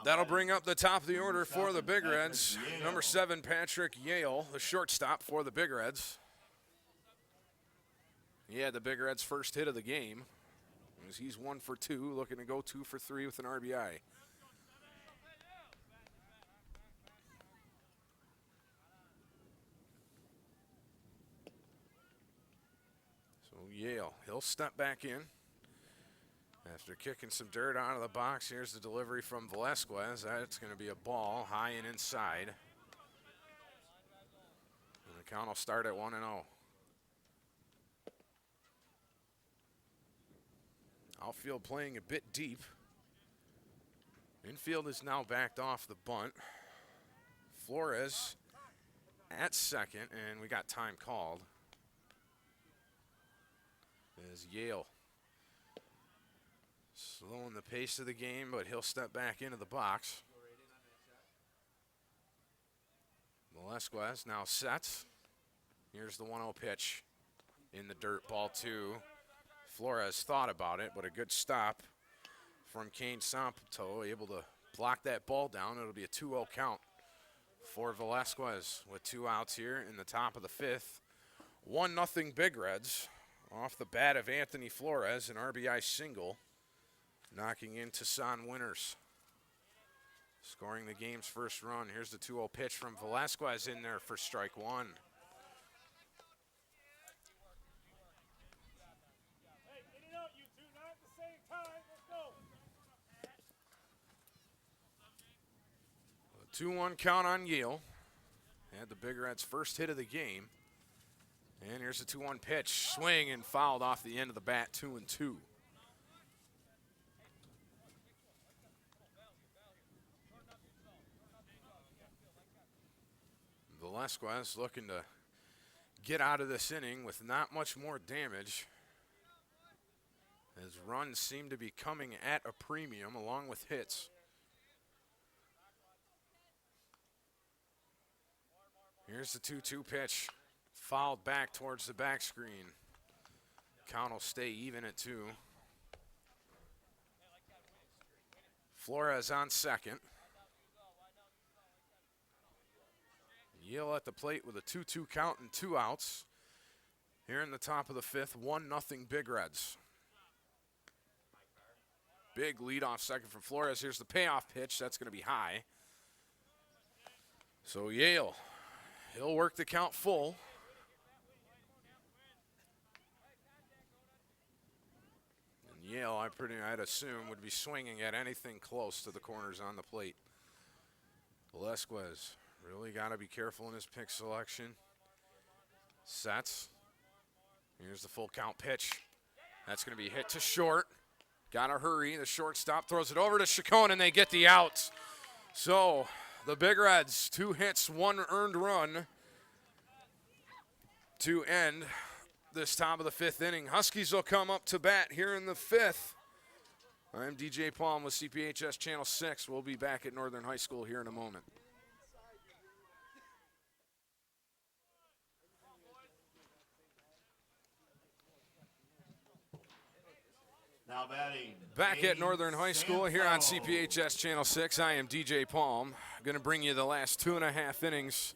That'll bring up the top of the order for the Big Reds. Number 7, Patrick Yale, the shortstop for the Big Reds. He had the Big Reds' first hit of the game. He's 1 for 2, looking to go 2 for 3 with an RBI. So Yale, he'll step back in. After kicking some dirt out of the box, here's the delivery from Velasquez. That's going to be a ball high and inside. And the count will start at 1-0. Outfield playing a bit deep. Infield is now backed off the bunt. Flores at second, and we got time called. As Yale slowing the pace of the game, but he'll step back into the box. Velasquez now sets. Here's the 1-0 pitch in the dirt, ball 2. Flores thought about it, but a good stop from Kane Samputo, able to block that ball down. It'll be a 2-0 count for Velasquez with 2 outs here in the top of the 5th. 1-0 Big Reds off the bat of Anthony Flores, an RBI single, knocking into San Winters, scoring the game's first run. Here's the 2-0 pitch from Velasquez in there for strike 1. A 2-1 count on Yale. Had the Big Reds' first hit of the game. And here's the 2-1 pitch. Swing and fouled off the end of the bat, 2-2. Velasquez looking to get out of this inning with not much more damage. His runs seem to be coming at a premium along with hits. Here's the 2-2 pitch. Fouled back towards the back screen. Count will stay even at 2. Flores on second. Yale at the plate with a 2-2 count and 2 outs. Here in the top of the 5th, 1-0 Big Reds. Big leadoff second from Flores. Here's the payoff pitch. That's going to be high. So Yale, he'll work the count full. And Yale, I'd assume, would be swinging at anything close to the corners on the plate. Velasquez really got to be careful in his pick selection. Sets. Here's the full count pitch. That's going to be hit to short. Got to hurry. The shortstop throws it over to Chacon, and they get the out. So the Big Reds, 2 hits, 1 earned run to end this top of the 5th inning. Huskies will come up to bat here in the 5th. I'm DJ Palm with CPHS Channel 6. We'll be back at Northern High School here in a moment. Now batting. Back at Northern High School here on CPHS Channel 6. I am DJ Palm. Going to bring you the last 2.5 innings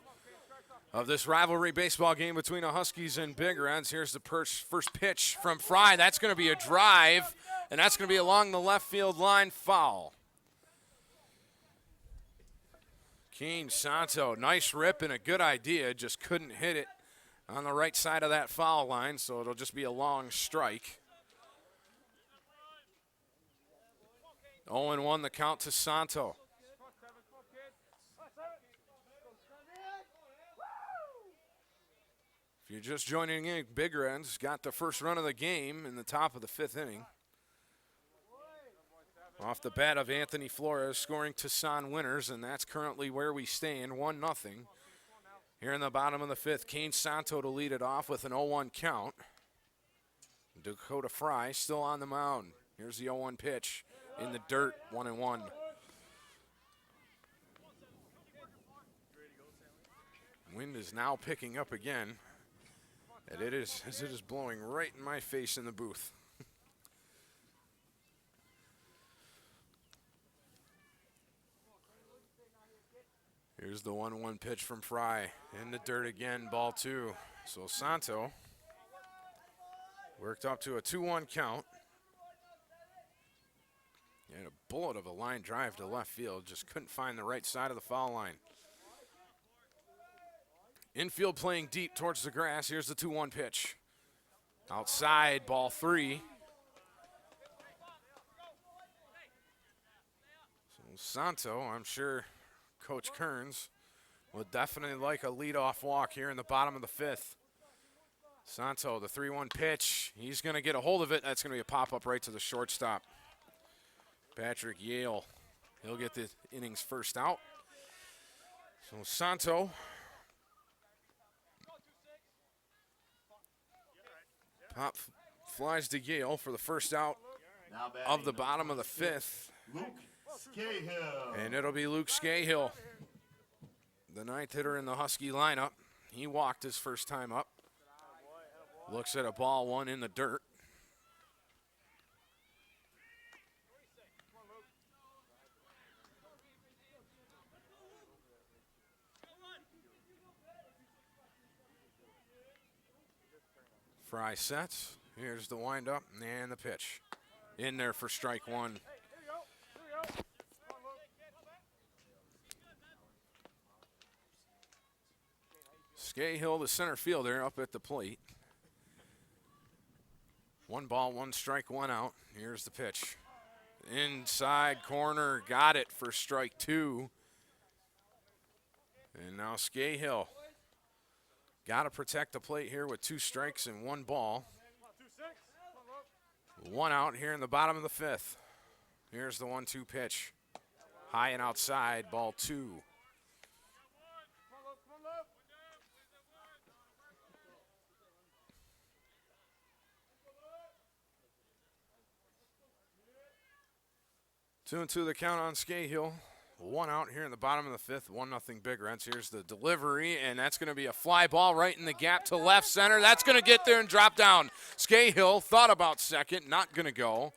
of this rivalry baseball game between the Huskies and Big Reds. Here's the first pitch from Fry. That's going to be a drive, and that's going to be along the left field line, foul. Kane Santo, nice rip and a good idea, just couldn't hit it on the right side of that foul line, so it'll just be a long strike. 0-1 the count to Santo. If you're just joining in, Big Reds got the first run of the game in the top of the 5th inning. Off the bat of Anthony Flores, scoring to San Winters, and that's currently where we stand, 1-0. Here in the bottom of the 5th, Kane Santo to lead it off with an 0-1 count. Dakota Fry still on the mound. Here's the 0-1 pitch in the dirt, 1-1. Wind is now picking up again, and it is blowing right in my face in the booth. Here's the 1-1 pitch from Fry. In the dirt again, ball 2. So Santo worked up to a 2-1 count. And a bullet of a line drive to left field. Just couldn't find the right side of the foul line. Infield playing deep towards the grass. Here's the 2-1 pitch. Outside, ball 3. So Santo, I'm sure Coach Kearns would definitely like a leadoff walk here in the bottom of the 5th. Santo, the 3-1 pitch. He's going to get a hold of it. That's going to be a pop-up right to the shortstop. Patrick Yale, he'll get the inning's first out. So Santo pop flies to Yale for the first out of the bottom of the 5th. Luke Scahill. And it'll be Luke Scahill, the 9th hitter in the Husky lineup. He walked his first time up. Looks at a ball 1 in the dirt. Fry sets. Here's the windup and the pitch. In there for strike 1. Scahill, the center fielder, up at the plate. 1 ball, 1 strike, 1 out. Here's the pitch. Inside corner, got it for strike 2. And now Scahill. Got to protect the plate here with 2 strikes and 1 ball. 1 out here in the bottom of the 5th. Here's the 1-2 pitch. High and outside, ball 2. Two and two the count on Scahill. 1 out here in the bottom of the 5th. 1-0 Big Reds. Here's the delivery, and that's going to be a fly ball right in the gap to left center. That's going to get there and drop down. Scahill thought about second, not going to go.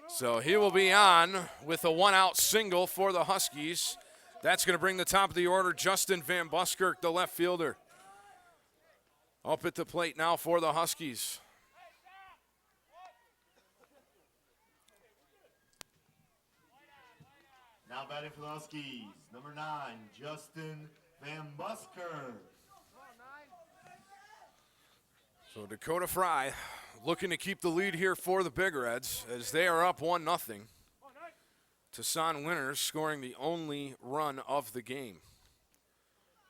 So he will be on with a 1-out single for the Huskies. That's going to bring the top of the order, Justin Van Buskirk, the left fielder. Up at the plate now for the Huskies. Now batting for the Huskies, number 9, Justin Van Busker. So Dakota Fry looking to keep the lead here for the Big Reds as they are up 1-0. Tassan Winters scoring the only run of the game.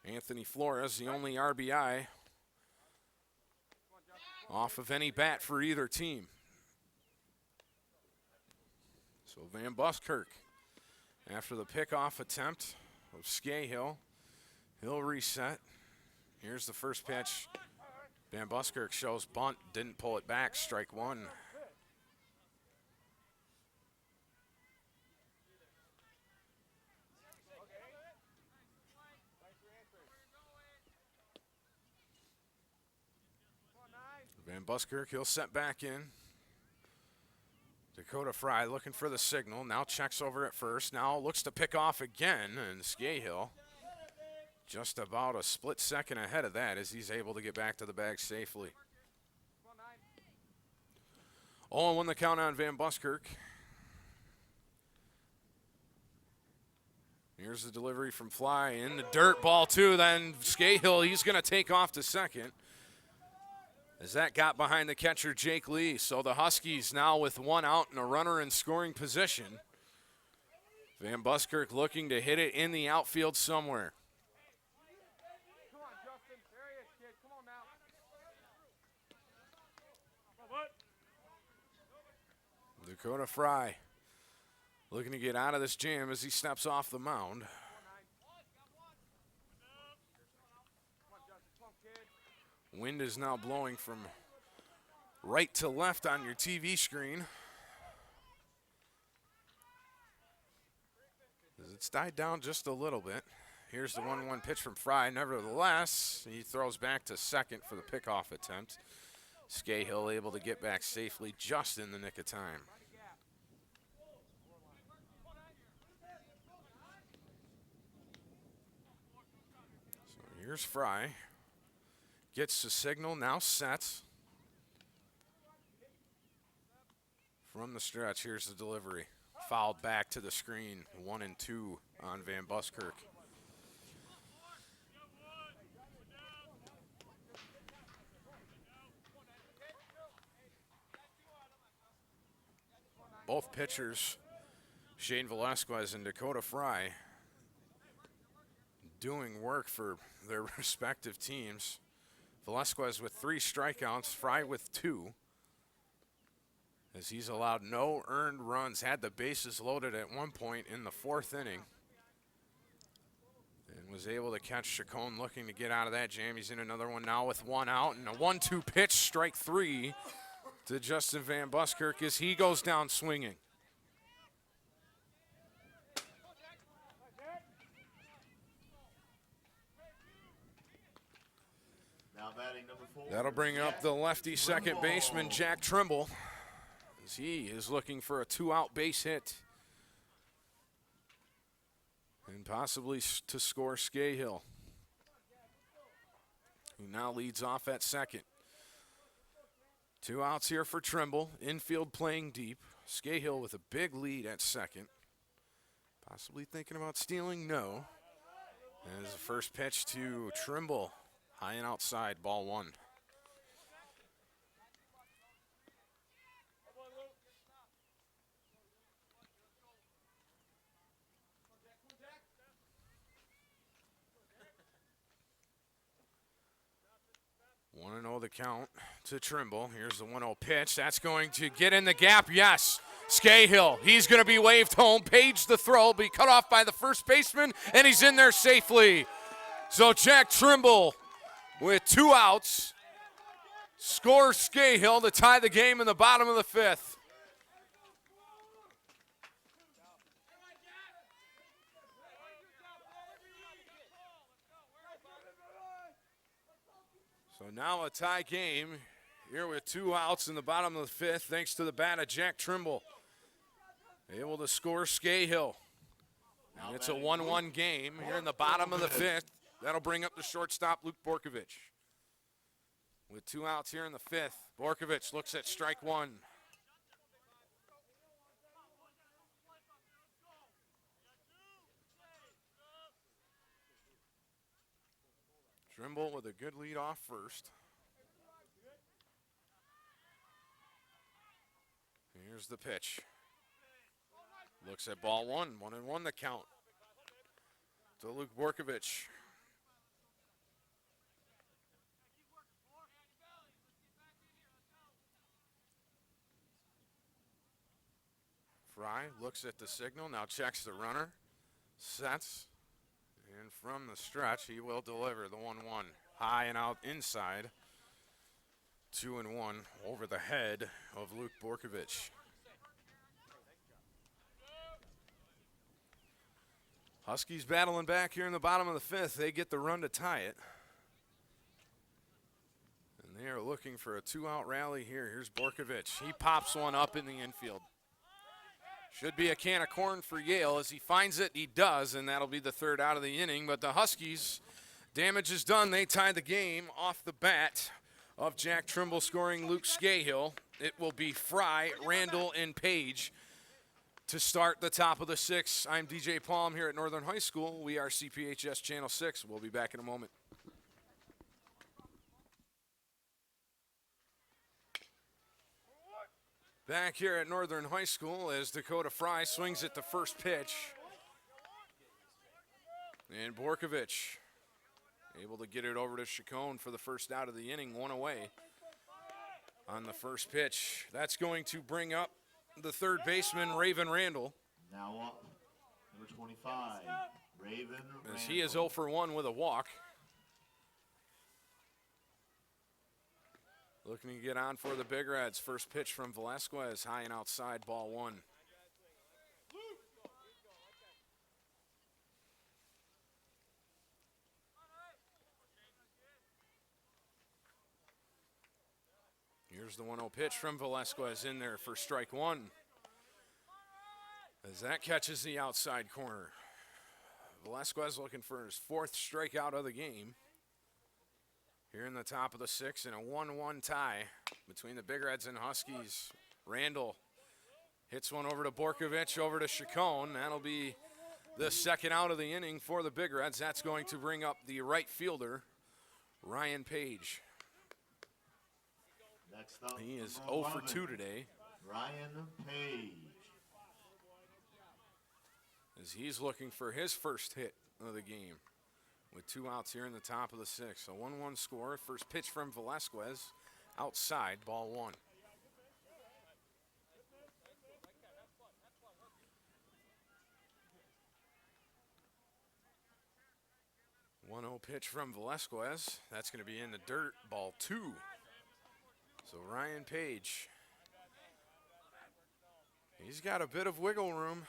Anthony Flores, the only RBI off of any bat for either team. So Van Buskirk, after the pickoff attempt of Scahill, he'll reset. Here's the first pitch. Van Buskirk shows bunt, didn't pull it back, strike 1. Van Buskirk, he'll set back in. Dakota Fry looking for the signal. Now checks over at first. Now looks to pick off again. And Scahill just about a split second ahead of that as he's able to get back to the bag safely. 0-1 the count on Van Buskirk. Here's the delivery from Fly in the dirt, ball 2. Then Scahill, he's going to take off to second, as that got behind the catcher, Jake Lee. So the Huskies now with 1 out and a runner in scoring position. Van Buskirk looking to hit it in the outfield somewhere. Come on, Justin. There he is, kid. Come on now. Dakota Fry looking to get out of this jam as he steps off the mound. Wind is now blowing from right to left on your TV screen. It's died down just a little bit. Here's the 1-1 pitch from Fry. Nevertheless, he throws back to second for the pickoff attempt. Scahill able to get back safely just in the nick of time. So here's Fry. Gets the signal, now sets. From the stretch, here's the delivery. Fouled back to the screen, 1-2 on Van Buskirk. Both pitchers, Shane Velasquez and Dakota Fry, doing work for their respective teams. Velasquez with 3 strikeouts, Fry with 2. As he's allowed no earned runs, had the bases loaded at one point in the 4th inning. And was able to catch Chacon looking to get out of that jam. He's in another one now with 1 out, and a 1-2 pitch, strike 3 to Justin Van Buskirk as he goes down swinging. Now batting number 4. That'll bring up the lefty second baseman, Jack Trimble, as he is looking for a 2-out base hit and possibly to score Scahill, who now leads off at second. 2 outs here for Trimble, infield playing deep. Scahill with a big lead at second. Possibly thinking about stealing, no. As the first pitch to Trimble, high and outside, ball 1. One and 0 the count to Trimble. Here's the 1-0 pitch. That's going to get in the gap. Yes. Scahill, he's going to be waved home. Page the throw, be cut off by the first baseman, and he's in there safely. So Jack Trimble, with 2 outs, scores Scahill to tie the game in the bottom of the 5th. So now a tie game here with 2 outs in the bottom of the 5th, thanks to the bat of Jack Trimble. Able to score Scahill. And it's a 1-1 game here in the bottom of the 5th. That'll bring up the shortstop, Luke Borkovich. With 2 outs here in the 5th, Borkovich looks at strike 1. Trimble with a good lead off first. Here's the pitch. Looks at ball 1, 1-1 the count to Luke Borkovich. Fry looks at the signal, now checks the runner, sets, and from the stretch, he will deliver the 1-1. High and out inside. 2-1 over the head of Luke Borkovich. Huskies battling back here in the bottom of the 5th. They get the run to tie it. And they are looking for a 2-out rally here. Here's Borkovich. He pops one up in the infield. Should be a can of corn for Yale. As he finds it, he does, and that'll be the 3rd out of the inning. But the Huskies, damage is done. They tie the game off the bat of Jack Trimble scoring Luke Scahill. It will be Fry, Randall, and Page to start the top of the 6th. I'm DJ Palm here at Northern High School. We are CPHS Channel 6. We'll be back in a moment. Back here at Northern High School as Dakota Fry swings at the first pitch. And Borkovich able to get it over to Chacon for the 1st out of the inning, 1 away on the first pitch. That's going to bring up the 3rd baseman, Raven Randall. Now up, number 25, Raven Randall. As he is 0 for 1 with a walk. Looking to get on for the Big Reds. First pitch from Velasquez, high and outside, ball one. Here's the 1-0 pitch from Velasquez in there for strike one. As that catches the outside corner. Velasquez looking for his 4th strikeout of the game. Here in the top of the 6th in a 1-1 tie between the Big Reds and Huskies. Randall hits one over to Borkovich, over to Chacon. That'll be the 2nd out of the inning for the Big Reds. That's going to bring up the right fielder, Ryan Page. Next up, He is number 0 for 2 11, today, Ryan Page. as he's looking for his first hit of the game with 2 outs here in the top of the 6th. A 1-1 score. First pitch from Velasquez, outside, ball one. One 0 pitch from Velasquez. That's going to be in the dirt, ball 2. So Ryan Page, he's got a bit of wiggle room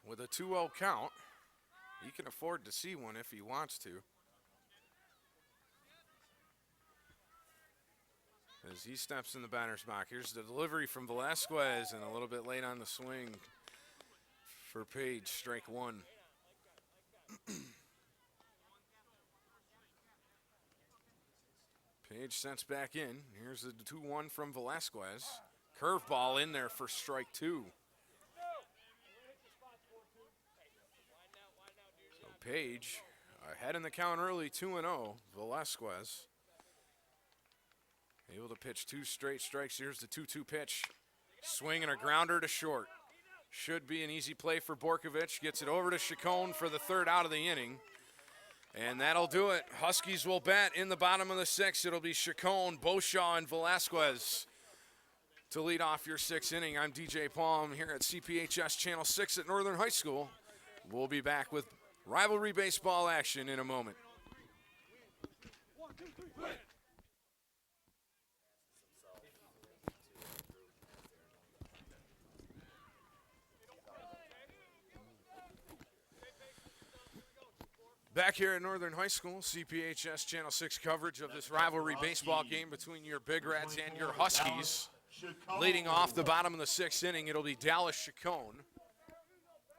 with a 2-0 count. He can afford to see one if he wants to. As he steps in the batter's box. Here's the delivery from Velasquez, and a little bit late on the swing for Page, strike one. Page sets back in. Here's the 2-1 from Velasquez. Curveball in there for strike two. So Page ahead in the count early, 2-0. Velasquez able to pitch 2 straight strikes. Here's the 2-2 pitch. Swing and a grounder to short. Should be an easy play for Borkovich. Gets it over to Chacon for the 3rd out of the inning. And that'll do it. Huskies will bat in the bottom of the 6th. It'll be Chacon, Beauchamp, and Velasquez to lead off your 6th inning. I'm DJ Palm here at CPHS Channel 6 at Northern High School. We'll be back with rivalry baseball action in a moment. Back here at Northern High School, CPHS Channel 6 coverage of this rivalry baseball game between your Big Reds and your Huskies. Leading off the bottom of the 6th inning, it'll be Dallas Chacon.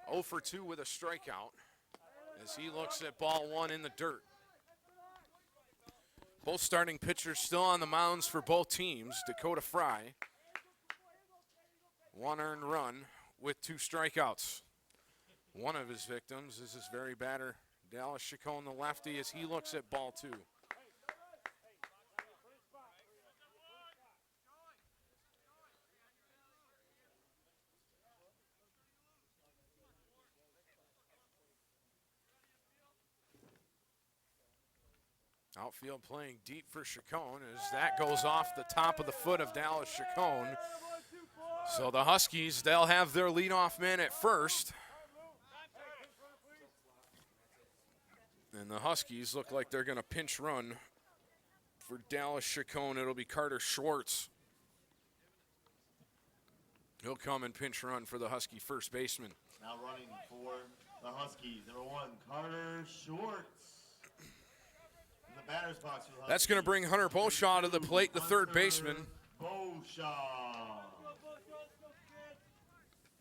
0 for 2 with a strikeout as he looks at ball one in the dirt. Both starting pitchers still on the mounds for both teams. Dakota Fry, 1 earned run with 2 strikeouts. One of his victims is this very batter, Dallas Chacon, the lefty, as he looks at ball 2. Outfield playing deep for Chacon as that goes off the top of the foot of Dallas Chacon. So the Huskies, they'll have their leadoff man at first. And the Huskies look like they're going to pinch run for Dallas Chacon. It'll be Carter Schwartz. He'll come and pinch run for the Husky first baseman. Now running for the Huskies, number 1, Carter Schwartz. In the batter's box for the That's going to bring Hunter Beauchamp to the plate, the third baseman. Beauchamp.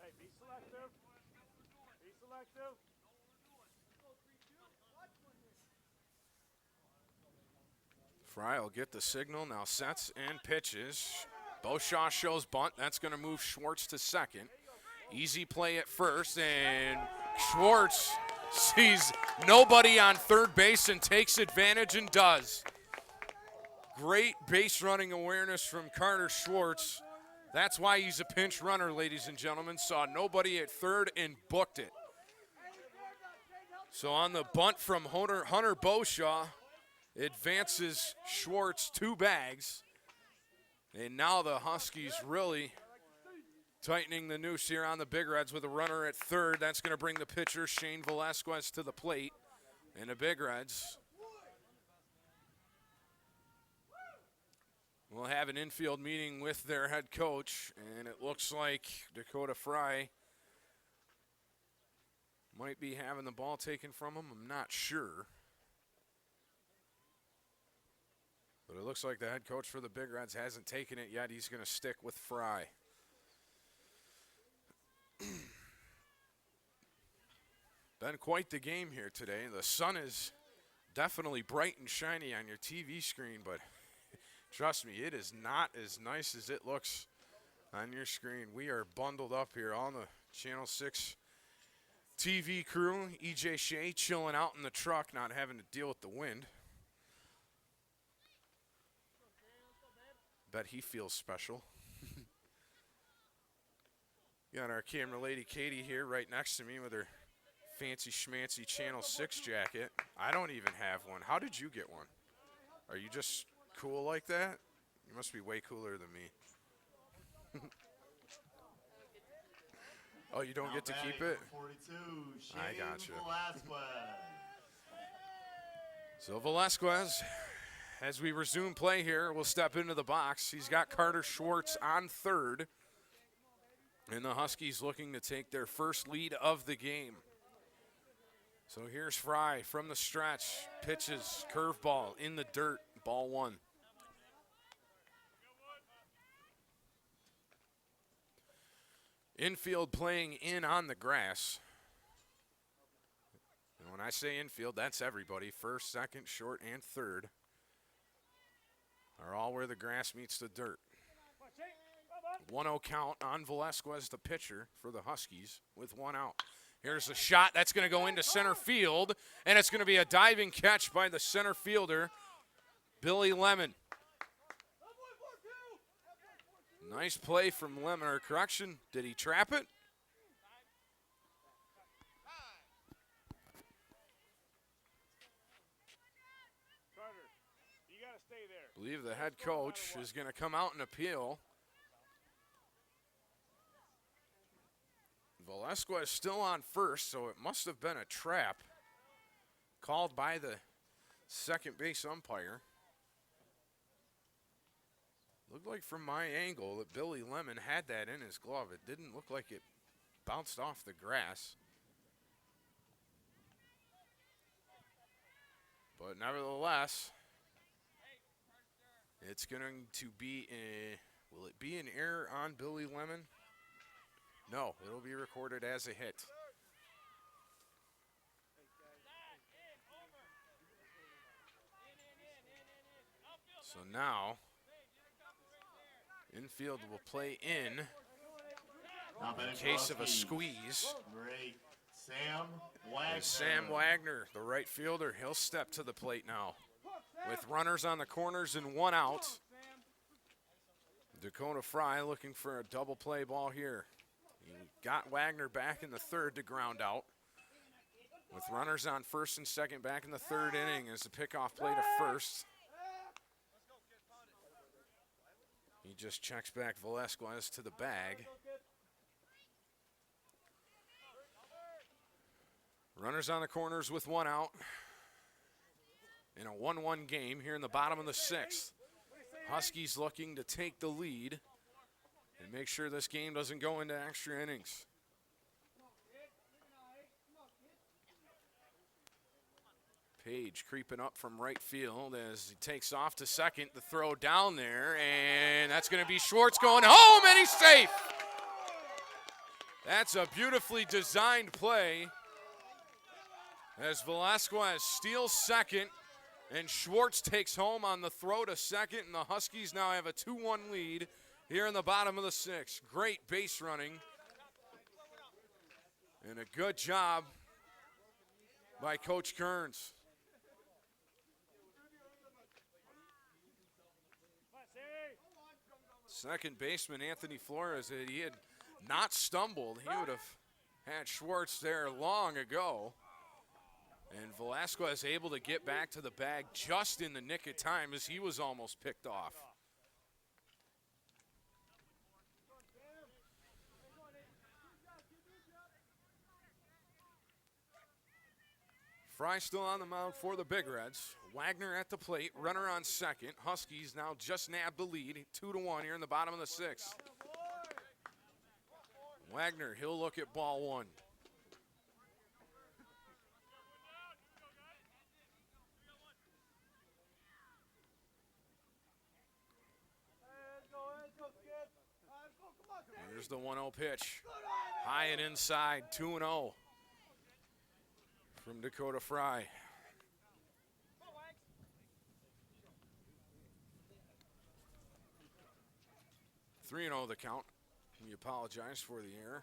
Hey, be selective. Be selective. Fry will get the signal, now sets and pitches. Beauchamp shows bunt. That's going to move Schwartz to second. Easy play at first, and Schwartz sees nobody on third base and takes advantage and does. Great base running awareness from Carter Schwartz. That's why he's a pinch runner, ladies and gentlemen. Saw nobody at third and booked it. So on the bunt from Hunter Beauchamp, advances Schwartz 2 bags. And now the Huskies really tightening the noose here on the Big Reds with a runner at third. That's going to bring the pitcher, Shane Velasquez, to the plate. And the Big Reds will have an infield meeting with their head coach, and it looks like Dakota Fry might be having the ball taken from him. I'm not sure. But it looks like the head coach for the Big Reds hasn't taken it yet. He's going to stick with Fry. Been quite the game here today. The sun is definitely bright and shiny on your TV screen, but trust me, it is not as nice as it looks on your screen. We are bundled up here on the Channel 6 TV crew. EJ Shea chilling out in the truck, not having to deal with the wind. Bet he feels special. Got our camera lady Katie here right next to me with her fancy schmancy Channel 6 jacket. I don't even have one. How did you get one? Are you just cool like that? You must be way cooler than me. Oh, you don't get to keep it? 42, I gotcha. Velasquez. So Velasquez, as we resume play here, will step into the box. He's got Carter Schwartz on third. And the Huskies looking to take their first lead of the game. So here's Fry from the stretch. Pitches, curveball in the dirt, ball one. Infield playing in on the grass. And when I say infield, that's everybody. First, second, short, and third are all where the grass meets the dirt. 1-0 count on Velasquez, the pitcher for the Huskies, with one out. Here's a shot that's going to go into center field, and it's going to be a diving catch by the center fielder, Billy Lemon. Nice play from Lemon, or correction, did he trap it? Carter, you got to stay there. I believe the head coach is going to come out and appeal. Velasquez still on first, so it must have been a trap called by the second base umpire. Looked like from my angle that Billy Lemon had that in his glove. It didn't look like it bounced off the grass. But nevertheless, it's going to be will it be an error on Billy Lemon? No, it'll be recorded as a hit. So now, infield will play in case of a squeeze. Great. Sam Wagner. And Sam Wagner, the right fielder, he'll step to the plate now. With runners on the corners and one out. Dakota Fry looking for a double play ball here. He got Wagner back in the third to ground out. With runners on first and second back in the third inning as the pickoff play to first. He just checks back Velasquez to the bag. Runners on the corners with one out. In a 1-1 game here in the bottom of the sixth. Huskies looking to take the lead and make sure this game doesn't go into extra innings. Page creeping up from right field as he takes off to second. The throw down there, and that's going to be Schwartz going home, and he's safe. That's a beautifully designed play as Velasquez steals second, and Schwartz takes home on the throw to second, and the Huskies now have a 2-1 lead here in the bottom of the sixth. Great base running and a good job by Coach Kearns. Second baseman Anthony Flores, if he had not stumbled, he would have had Schwartz there long ago. And Velasquez able to get back to the bag just in the nick of time as he was almost picked off. Fry still on the mound for the Big Reds. Wagner at the plate, runner on second. Huskies now just nabbed the lead, 2-1 here in the bottom of the sixth. Wagner, he'll look at ball one. Here's the 1-0 pitch. High and inside, 2-0 from Dakota Fry. 3-0 the count. We apologize for the error.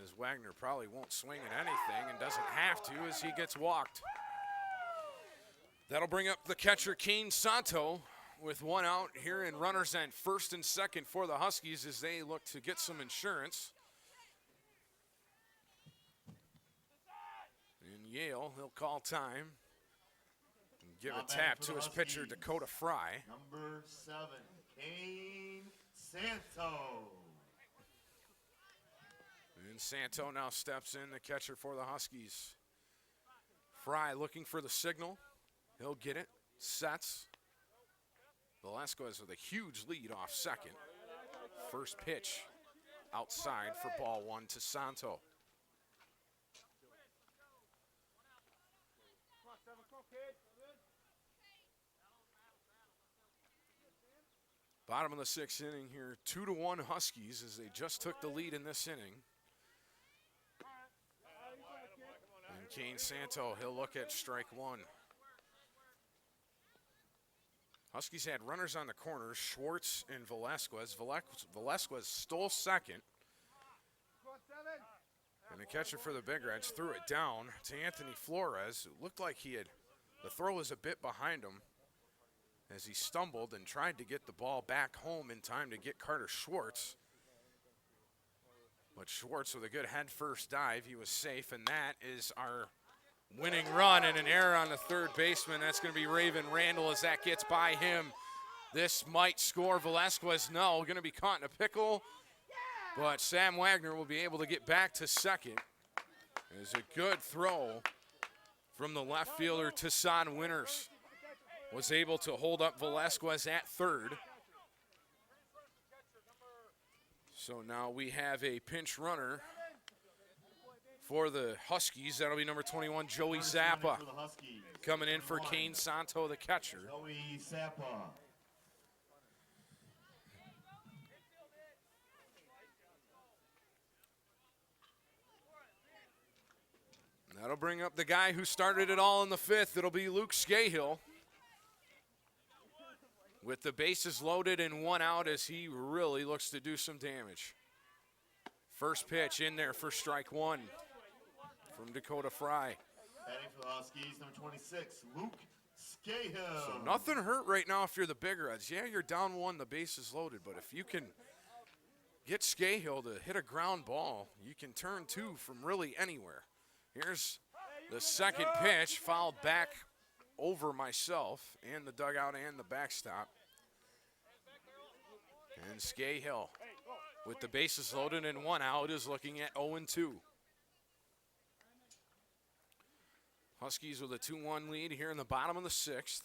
As Wagner probably won't swing at anything and doesn't have to as he gets walked. That'll bring up the catcher, Kane Santo, with one out here in runners at first and second for the Huskies as they look to get some insurance. In Yale, he'll call time and give a tap to his pitcher, Dakota Fry. Number 7, Kane Santo. And Santo now steps in, the catcher for the Huskies. Fry looking for the signal. He'll get it, sets. Velasquez with a huge lead off second. First pitch outside for ball one to Santo. Bottom of the sixth inning here, 2-1 Huskies as they just took the lead in this inning. And Kane Santo, he'll look at strike one. Huskies had runners on the corners, Schwartz and Velasquez. Velasquez stole second. And the catcher for the Big Reds threw it down to Anthony Flores. It looked like the throw was a bit behind him as he stumbled and tried to get the ball back home in time to get Carter Schwartz. But Schwartz with a good head first dive, he was safe, and that is our winning run, and an error on the third baseman. That's going to be Raven Randall as that gets by him. This might score Velasquez. No, going to be caught in a pickle, but Sam Wagner will be able to get back to second. It's a good throw from the left fielder, Tassan Winters. Was able to hold up Velasquez at third. So now we have a pinch runner for the Huskies. That'll be number 21, Joey Zappa, coming in for Kane Santo, the catcher. Joey Zappa. That'll bring up the guy who started it all in the fifth. It'll be Luke Scahill. With the bases loaded and one out as he really looks to do some damage. First pitch in there for strike one from Dakota Fry. Batting for the Huskies, number 26, Luke Scahill. So nothing hurt right now if you're the Big Reds. Yeah, you're down one, the bases loaded, but if you can get Scahill to hit a ground ball, you can turn two from really anywhere. Here's the second pitch, fouled back over myself and the dugout and the backstop. And Scahill, with the bases loaded and one out, is looking at 0-2. Huskies with a 2-1 lead here in the bottom of the sixth.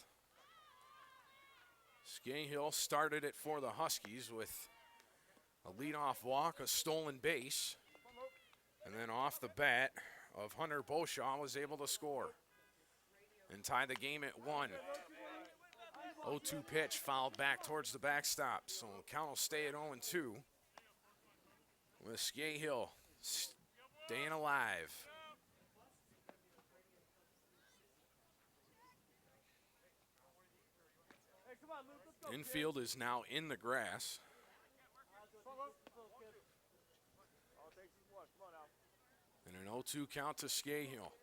Scahill started it for the Huskies with a leadoff walk, a stolen base, and then off the bat of Hunter Beauchamp was able to score and tie the game at 1. 0-2 pitch fouled back towards the backstop. So count will stay at 0-2 with Scahill staying alive. Infield is now in the grass. And an 0-2 count to Scahill.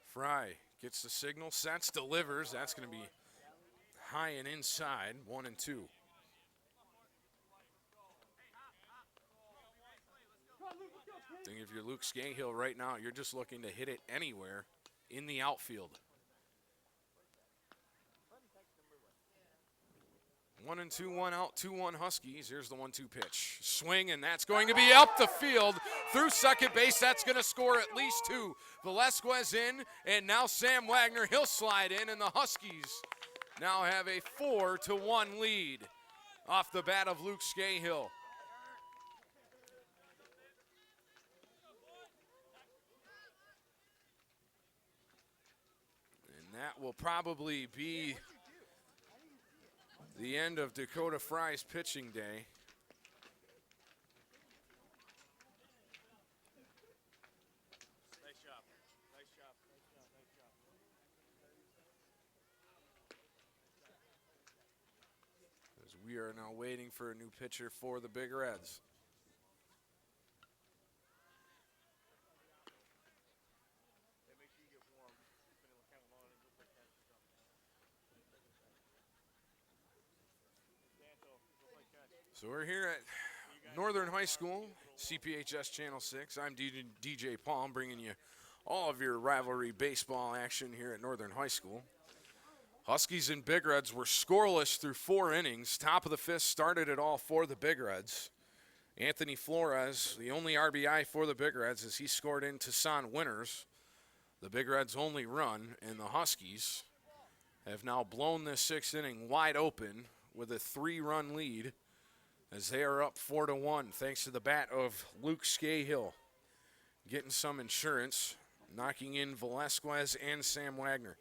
Fry gets the signal, sets, delivers. That's going to be high and inside, 1-2. I think if you're Luke Scahill right now, you're just looking to hit it anywhere in the outfield. 1-2, 1 out, 2-1 Huskies. Here's the 1-2 pitch. Swing, and that's going to be up the field through second base. That's going to score at least 2. Velasquez in, and now Sam Wagner, he'll slide in, and the Huskies now have a 4-1 lead off the bat of Luke Scahill. And that will probably be the end of Dakota Fry's pitching day. Nice job. Nice job. Nice job. Nice job. As we are now waiting for a new pitcher for the Big Reds. Hey, make sure you get warm. It's been kind of long and go play catch or something. Danto, go play catch. So we're here at Northern High School, CPHS Channel 6. I'm DJ Palm, bringing you all of your rivalry baseball action here at Northern High School. Huskies and Big Reds were scoreless through 4 innings. Top of the 5th started it all for the Big Reds. Anthony Flores, the only RBI for the Big Reds, as he scored in Tucson winners. The Big Reds' only run, and the Huskies have now blown this 6th inning wide open with a 3-run lead, as they are up 4-1 thanks to the bat of Luke Scahill, getting some insurance, knocking in Velasquez and Sam Wagner.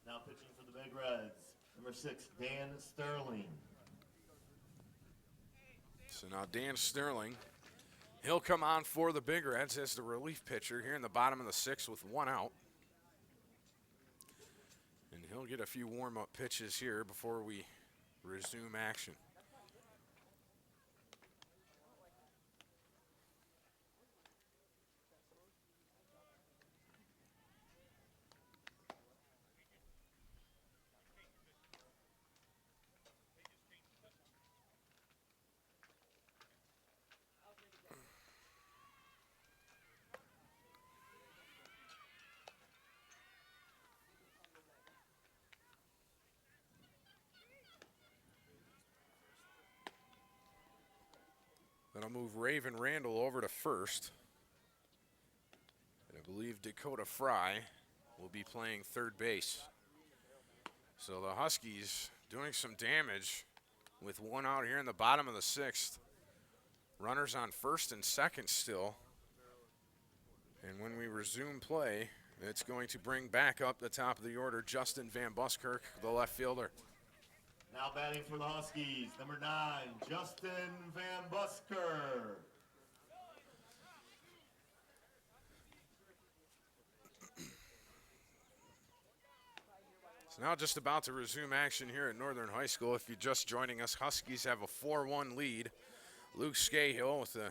Now pitching for the Big Reds, number 6, Dan Sterling. So now Dan Sterling, he'll come on for the Big Reds as the relief pitcher here in the bottom of the 6th with 1 out. And he'll get a few warm-up pitches here before we resume action. That'll move Raven Randall over to first. And I believe Dakota Fry will be playing third base. So the Huskies doing some damage with 1 out here in the bottom of the 6th. Runners on first and second still. And when we resume play, it's going to bring back up the top of the order Justin Van Buskirk, the left fielder. Now batting for the Huskies, number 9, Justin Van Busker. It's now just about to resume action here at Northern High School. If you're just joining us, Huskies have a 4-1 lead. Luke Scahill with a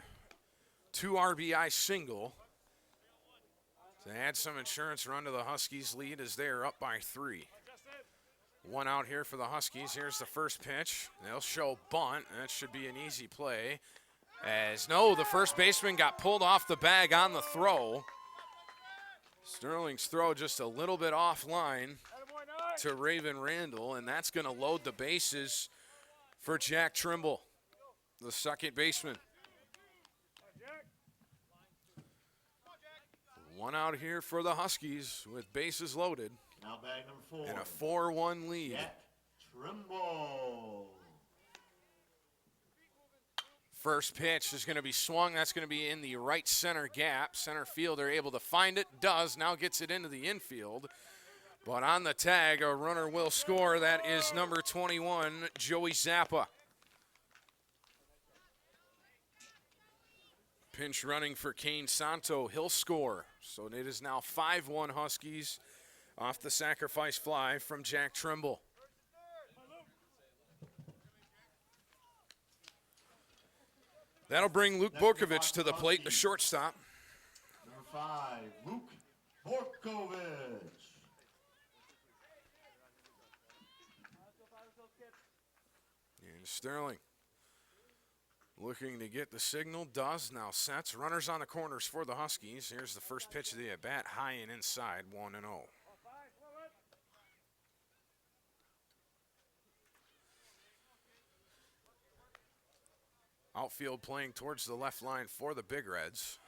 2 RBI single to add some insurance run to the Huskies' lead as they are up by 3. 1 out here for the Huskies. Here's the first pitch. They'll show bunt. That should be an easy play. As no, the first baseman got pulled off the bag on the throw. Sterling's throw just a little bit offline to Raven Randall, and that's going to load the bases for Jack Trimble, the second baseman. 1 out here for the Huskies with bases loaded. Now batting number 4. And a 4-1 lead. Jack Trimble. First pitch is going to be swung. That's going to be in the right center gap. Center fielder able to find it. Does. Now gets it into the infield. But on the tag, a runner will score. That is number 21, Joey Zappa. Pinch running for Kane Santo. He'll score. So it is now 5-1 Huskies off the sacrifice fly from Jack Trimble. That'll bring Luke Borkovich to the plate, the shortstop. Number 5, Luke Borkovich. And Sterling looking to get the signal, does, now sets. Runners on the corners for the Huskies. Here's the first pitch of the at-bat, high and inside, 1-0. Outfield playing towards the left line for the Big Reds.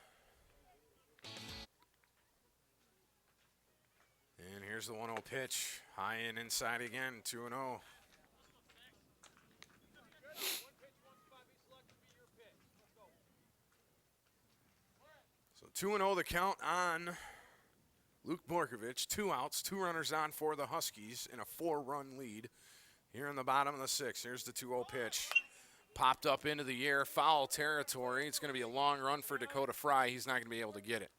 And here's the 1-0 pitch. High and inside again, 2-0. So 2-0 the count on Luke Borkovich. 2 outs, 2 runners on for the Huskies in a 4-run lead here in the bottom of the 6th. Here's the 2-0 pitch. Popped up into the air, foul territory. It's going to be a long run for Dakota Fry. He's not going to be able to get it.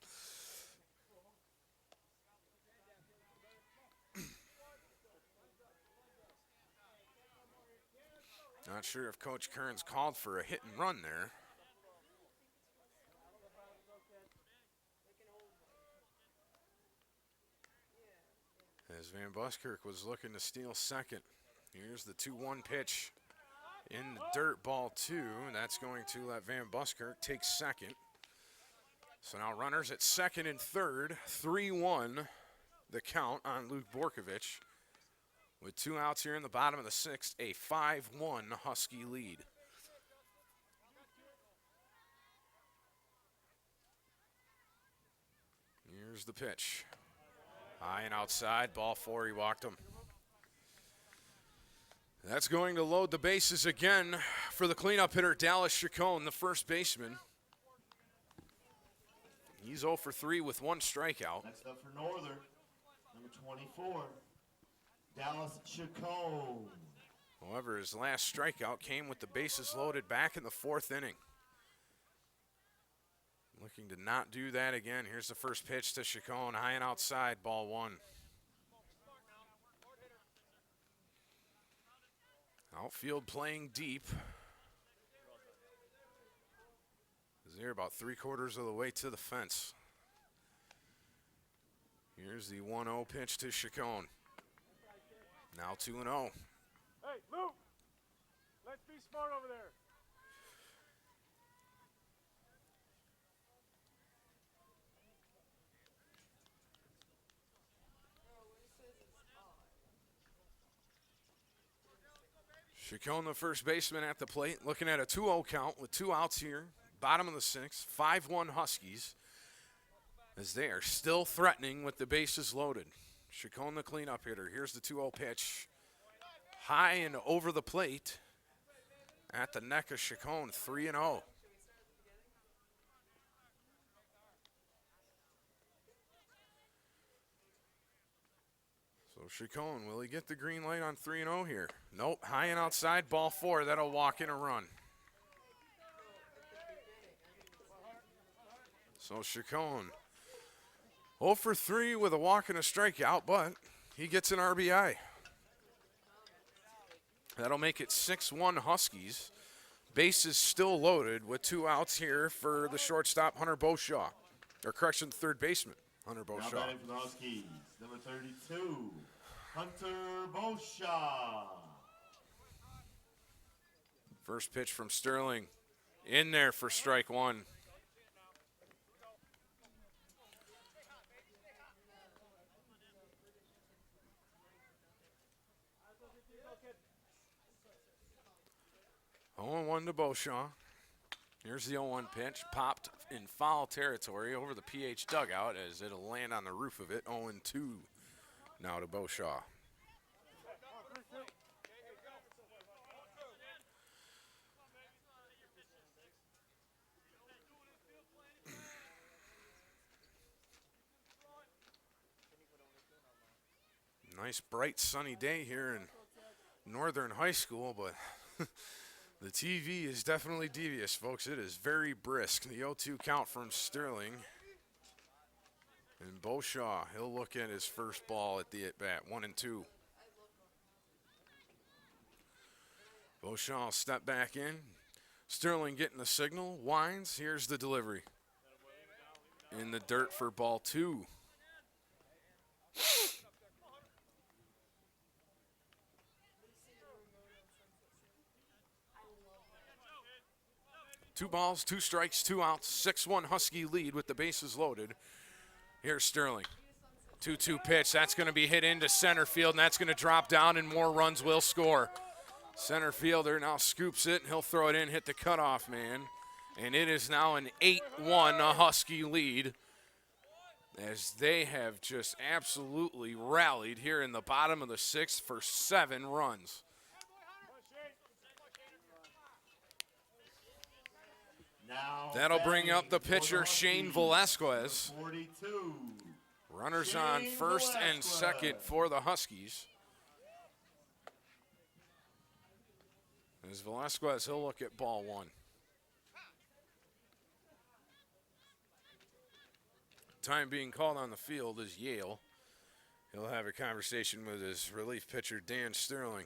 Not sure if Coach Kearns called for a hit and run there. As Van Buskirk was looking to steal second. Here's the 2-1 pitch in the dirt, ball 2. That's going to let Van Buskirk take second. So now runners at second and third. 3-1 the count on Luke Borkovich. With 2 outs here in the bottom of the 6th, a 5-1 Husky lead. Here's the pitch. High and outside, ball 4, he walked him. That's going to load the bases again for the cleanup hitter, Dallas Chacon, the first baseman. He's 0 for 3 with 1 strikeout. Next up for Northern, number 24, Dallas Chacon. However, his last strikeout came with the bases loaded back in the 4th inning. Looking to not do that again. Here's the first pitch to Chacon, high and outside, ball 1. Outfield playing deep. They're about 3/4 of the way to the fence. Here's the 1-0 pitch to Chacon. Now 2-0. Hey, Luke! Let's be smart over there. Chacon, the first baseman at the plate, looking at a 2-0 count with 2 outs here. Bottom of the 6th, 5-1 Huskies, as they are still threatening with the bases loaded. Chacon, the cleanup hitter. Here's the 2-0 pitch. High and over the plate at the neck of Chacon, 3-0. So Chacon, will he get the green light on 3-0 here? Nope, high and outside, ball 4. That'll walk in a run. So Chacon, 0 for 3 with a walk and a strikeout, but he gets an RBI. That'll make it 6-1 Huskies. Bases still loaded with 2 outs here for the shortstop, Hunter Beauchamp. Or correction, third baseman, Hunter Now Beauchamp. batting for the Huskies, number 32, Hunter Beauchamp. First pitch from Sterling, in there for strike 1. Oh, 0-1 to Beauchamp. Here's the 0-1 pitch, popped in foul territory over the PH dugout as it'll land on the roof of it. 0-2 now to Beauchamp. Nice bright sunny day here in Northern High School, but the TV is definitely devious, folks. It is very brisk. The 0-2 count from Sterling. And Beauchamp, he'll look at his first ball at the at-bat, 1-2. Beauchamp step back in. Sterling getting the signal, winds. Here's the delivery. In the dirt for ball 2. Two balls, 2 strikes, 2 outs, 6-1 Husky lead with the bases loaded. Here's Sterling. 2-2 pitch. That's going to be hit into center field, and that's going to drop down, and more runs will score. Center fielder now scoops it. He'll throw it in, hit the cutoff man. And it is now an 8-1 Husky lead, as they have just absolutely rallied here in the bottom of the 6th for 7 runs. Now That'll bring up the batting for pitcher, Shane Huskies, Velasquez. 42. Runners Shane on first and Velasquez. second for the Huskies. As Velasquez, he'll look at ball 1. Time being called on the field is Yale. He'll have a conversation with his relief pitcher, Dan Sterling.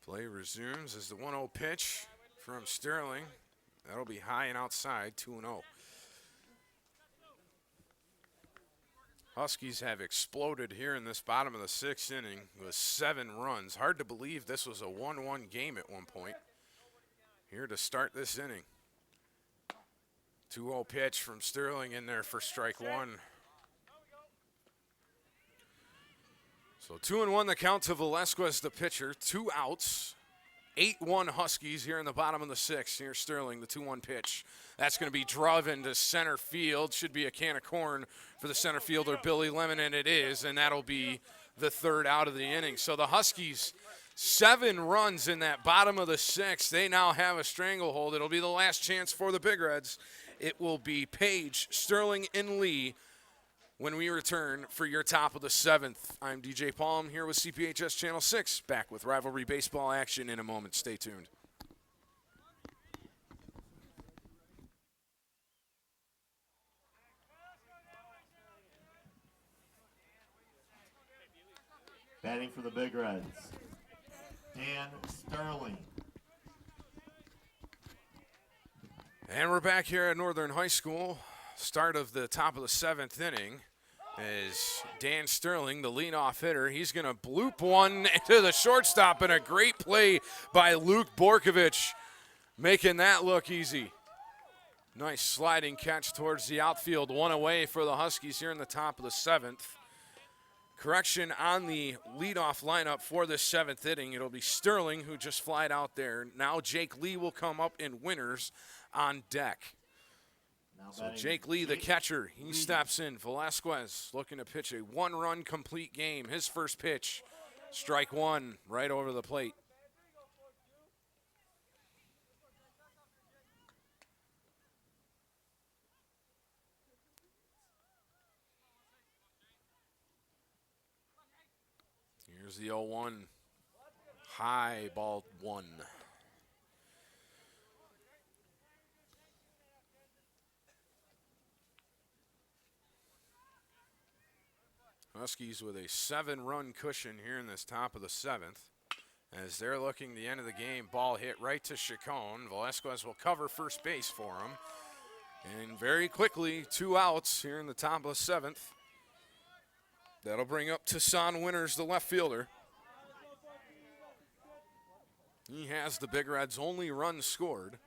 Play resumes as the 1-0 pitch from Sterling. That'll be high and outside, 2-0. Huskies have exploded here in this bottom of the 6th inning with 7 runs. Hard to believe this was a 1-1 game at one point. Here to start this inning. 2-0 pitch from Sterling in there for strike 1. So 2-1 the count to Velasquez, the pitcher. 2 outs. 8-1 Huskies here in the bottom of the 6th. Here's Sterling, the 2-1 pitch. That's going to be drove into center field. Should be a can of corn for the center fielder, Billy Lemon, and it is, and that'll be the 3rd out of the inning. So the Huskies, 7 runs in that bottom of the 6th. They now have a stranglehold. It'll be the last chance for the Big Reds. It will be Page, Sterling, and Lee when we return for your top of the 7th. I'm DJ Palm here with CPHS Channel 6, back with rivalry baseball action in a moment. Stay tuned. Batting for the Big Reds, Dan Sterling. And we're back here at Northern High School. Start of the top of the 7th inning is Dan Sterling, the leadoff hitter. He's going to bloop one to the shortstop, and a great play by Luke Borkovich, making that look easy. Nice sliding catch towards the outfield. 1 away for the Huskies here in the top of the 7th. Correction on the leadoff lineup for this 7th inning. It'll be Sterling who just flied out there. Now Jake Lee will come up in winners on deck. Now So batting Jake Lee, the Jake catcher, he Lee. steps in. Velasquez looking to pitch a 1-run complete game. His first pitch, strike 1, right over the plate. Here's the 0-1. High ball 1. Huskies with a 7-run cushion here in this top of the 7th. As they're looking the end of the game, ball hit right to Chacon. Velasquez will cover first base for him. And very quickly, 2 outs here in the top of the 7th. That'll bring up Tassan Winters, the left fielder. He has the Big Reds' only run scored,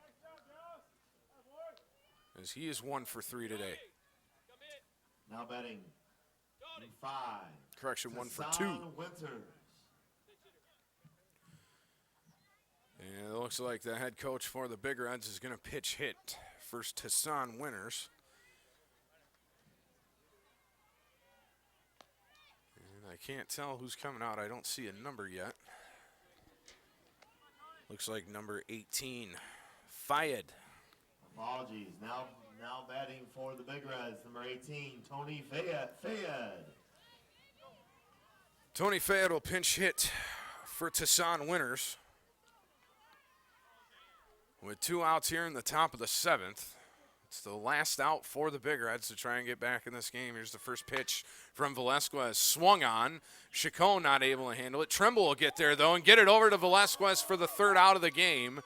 as he is 1 for 3 today. Now batting in 5. Correction, 1 for 2. Tassan Winters. And it looks like the head coach for the Big Reds is going to pitch hit. First Tassan Winters. And I can't tell who's coming out. I don't see a number yet. Looks like number 18, Fayed. Apologies. Now batting for the Big Reds, number 18, Tony Fayed. Tony Fayed will pinch hit for Tassan Winters. With 2 outs here in the top of the 7th. It's the last out for the Big Reds to try and get back in this game. Here's the first pitch from Velasquez. Swung on. Chacon not able to handle it. Tremble will get there, though, and get it over to Velasquez for the 3rd out of the game.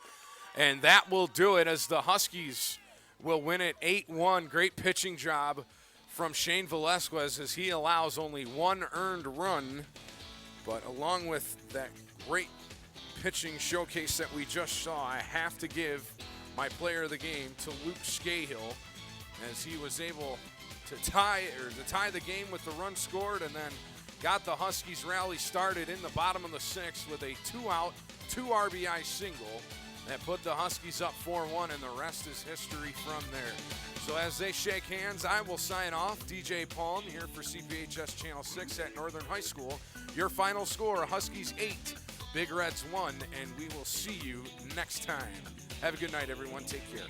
And that will do it, as the Huskies will win it 8-1. Great pitching job from Shane Velasquez, as he allows only 1 earned run. But along with that great pitching showcase that we just saw, I have to give my player of the game, to Luke Scahill, as he was able to tie the game with the run scored, and then got the Huskies rally started in the bottom of the sixth with a 2-out, 2 RBI single that put the Huskies up 4-1, and the rest is history from there. So as they shake hands, I will sign off. DJ Palm here for CPHS Channel 6 at Northern High School. Your final score, Huskies 8, Big Reds 1, and we will see you next time. Have a good night, everyone. Take care.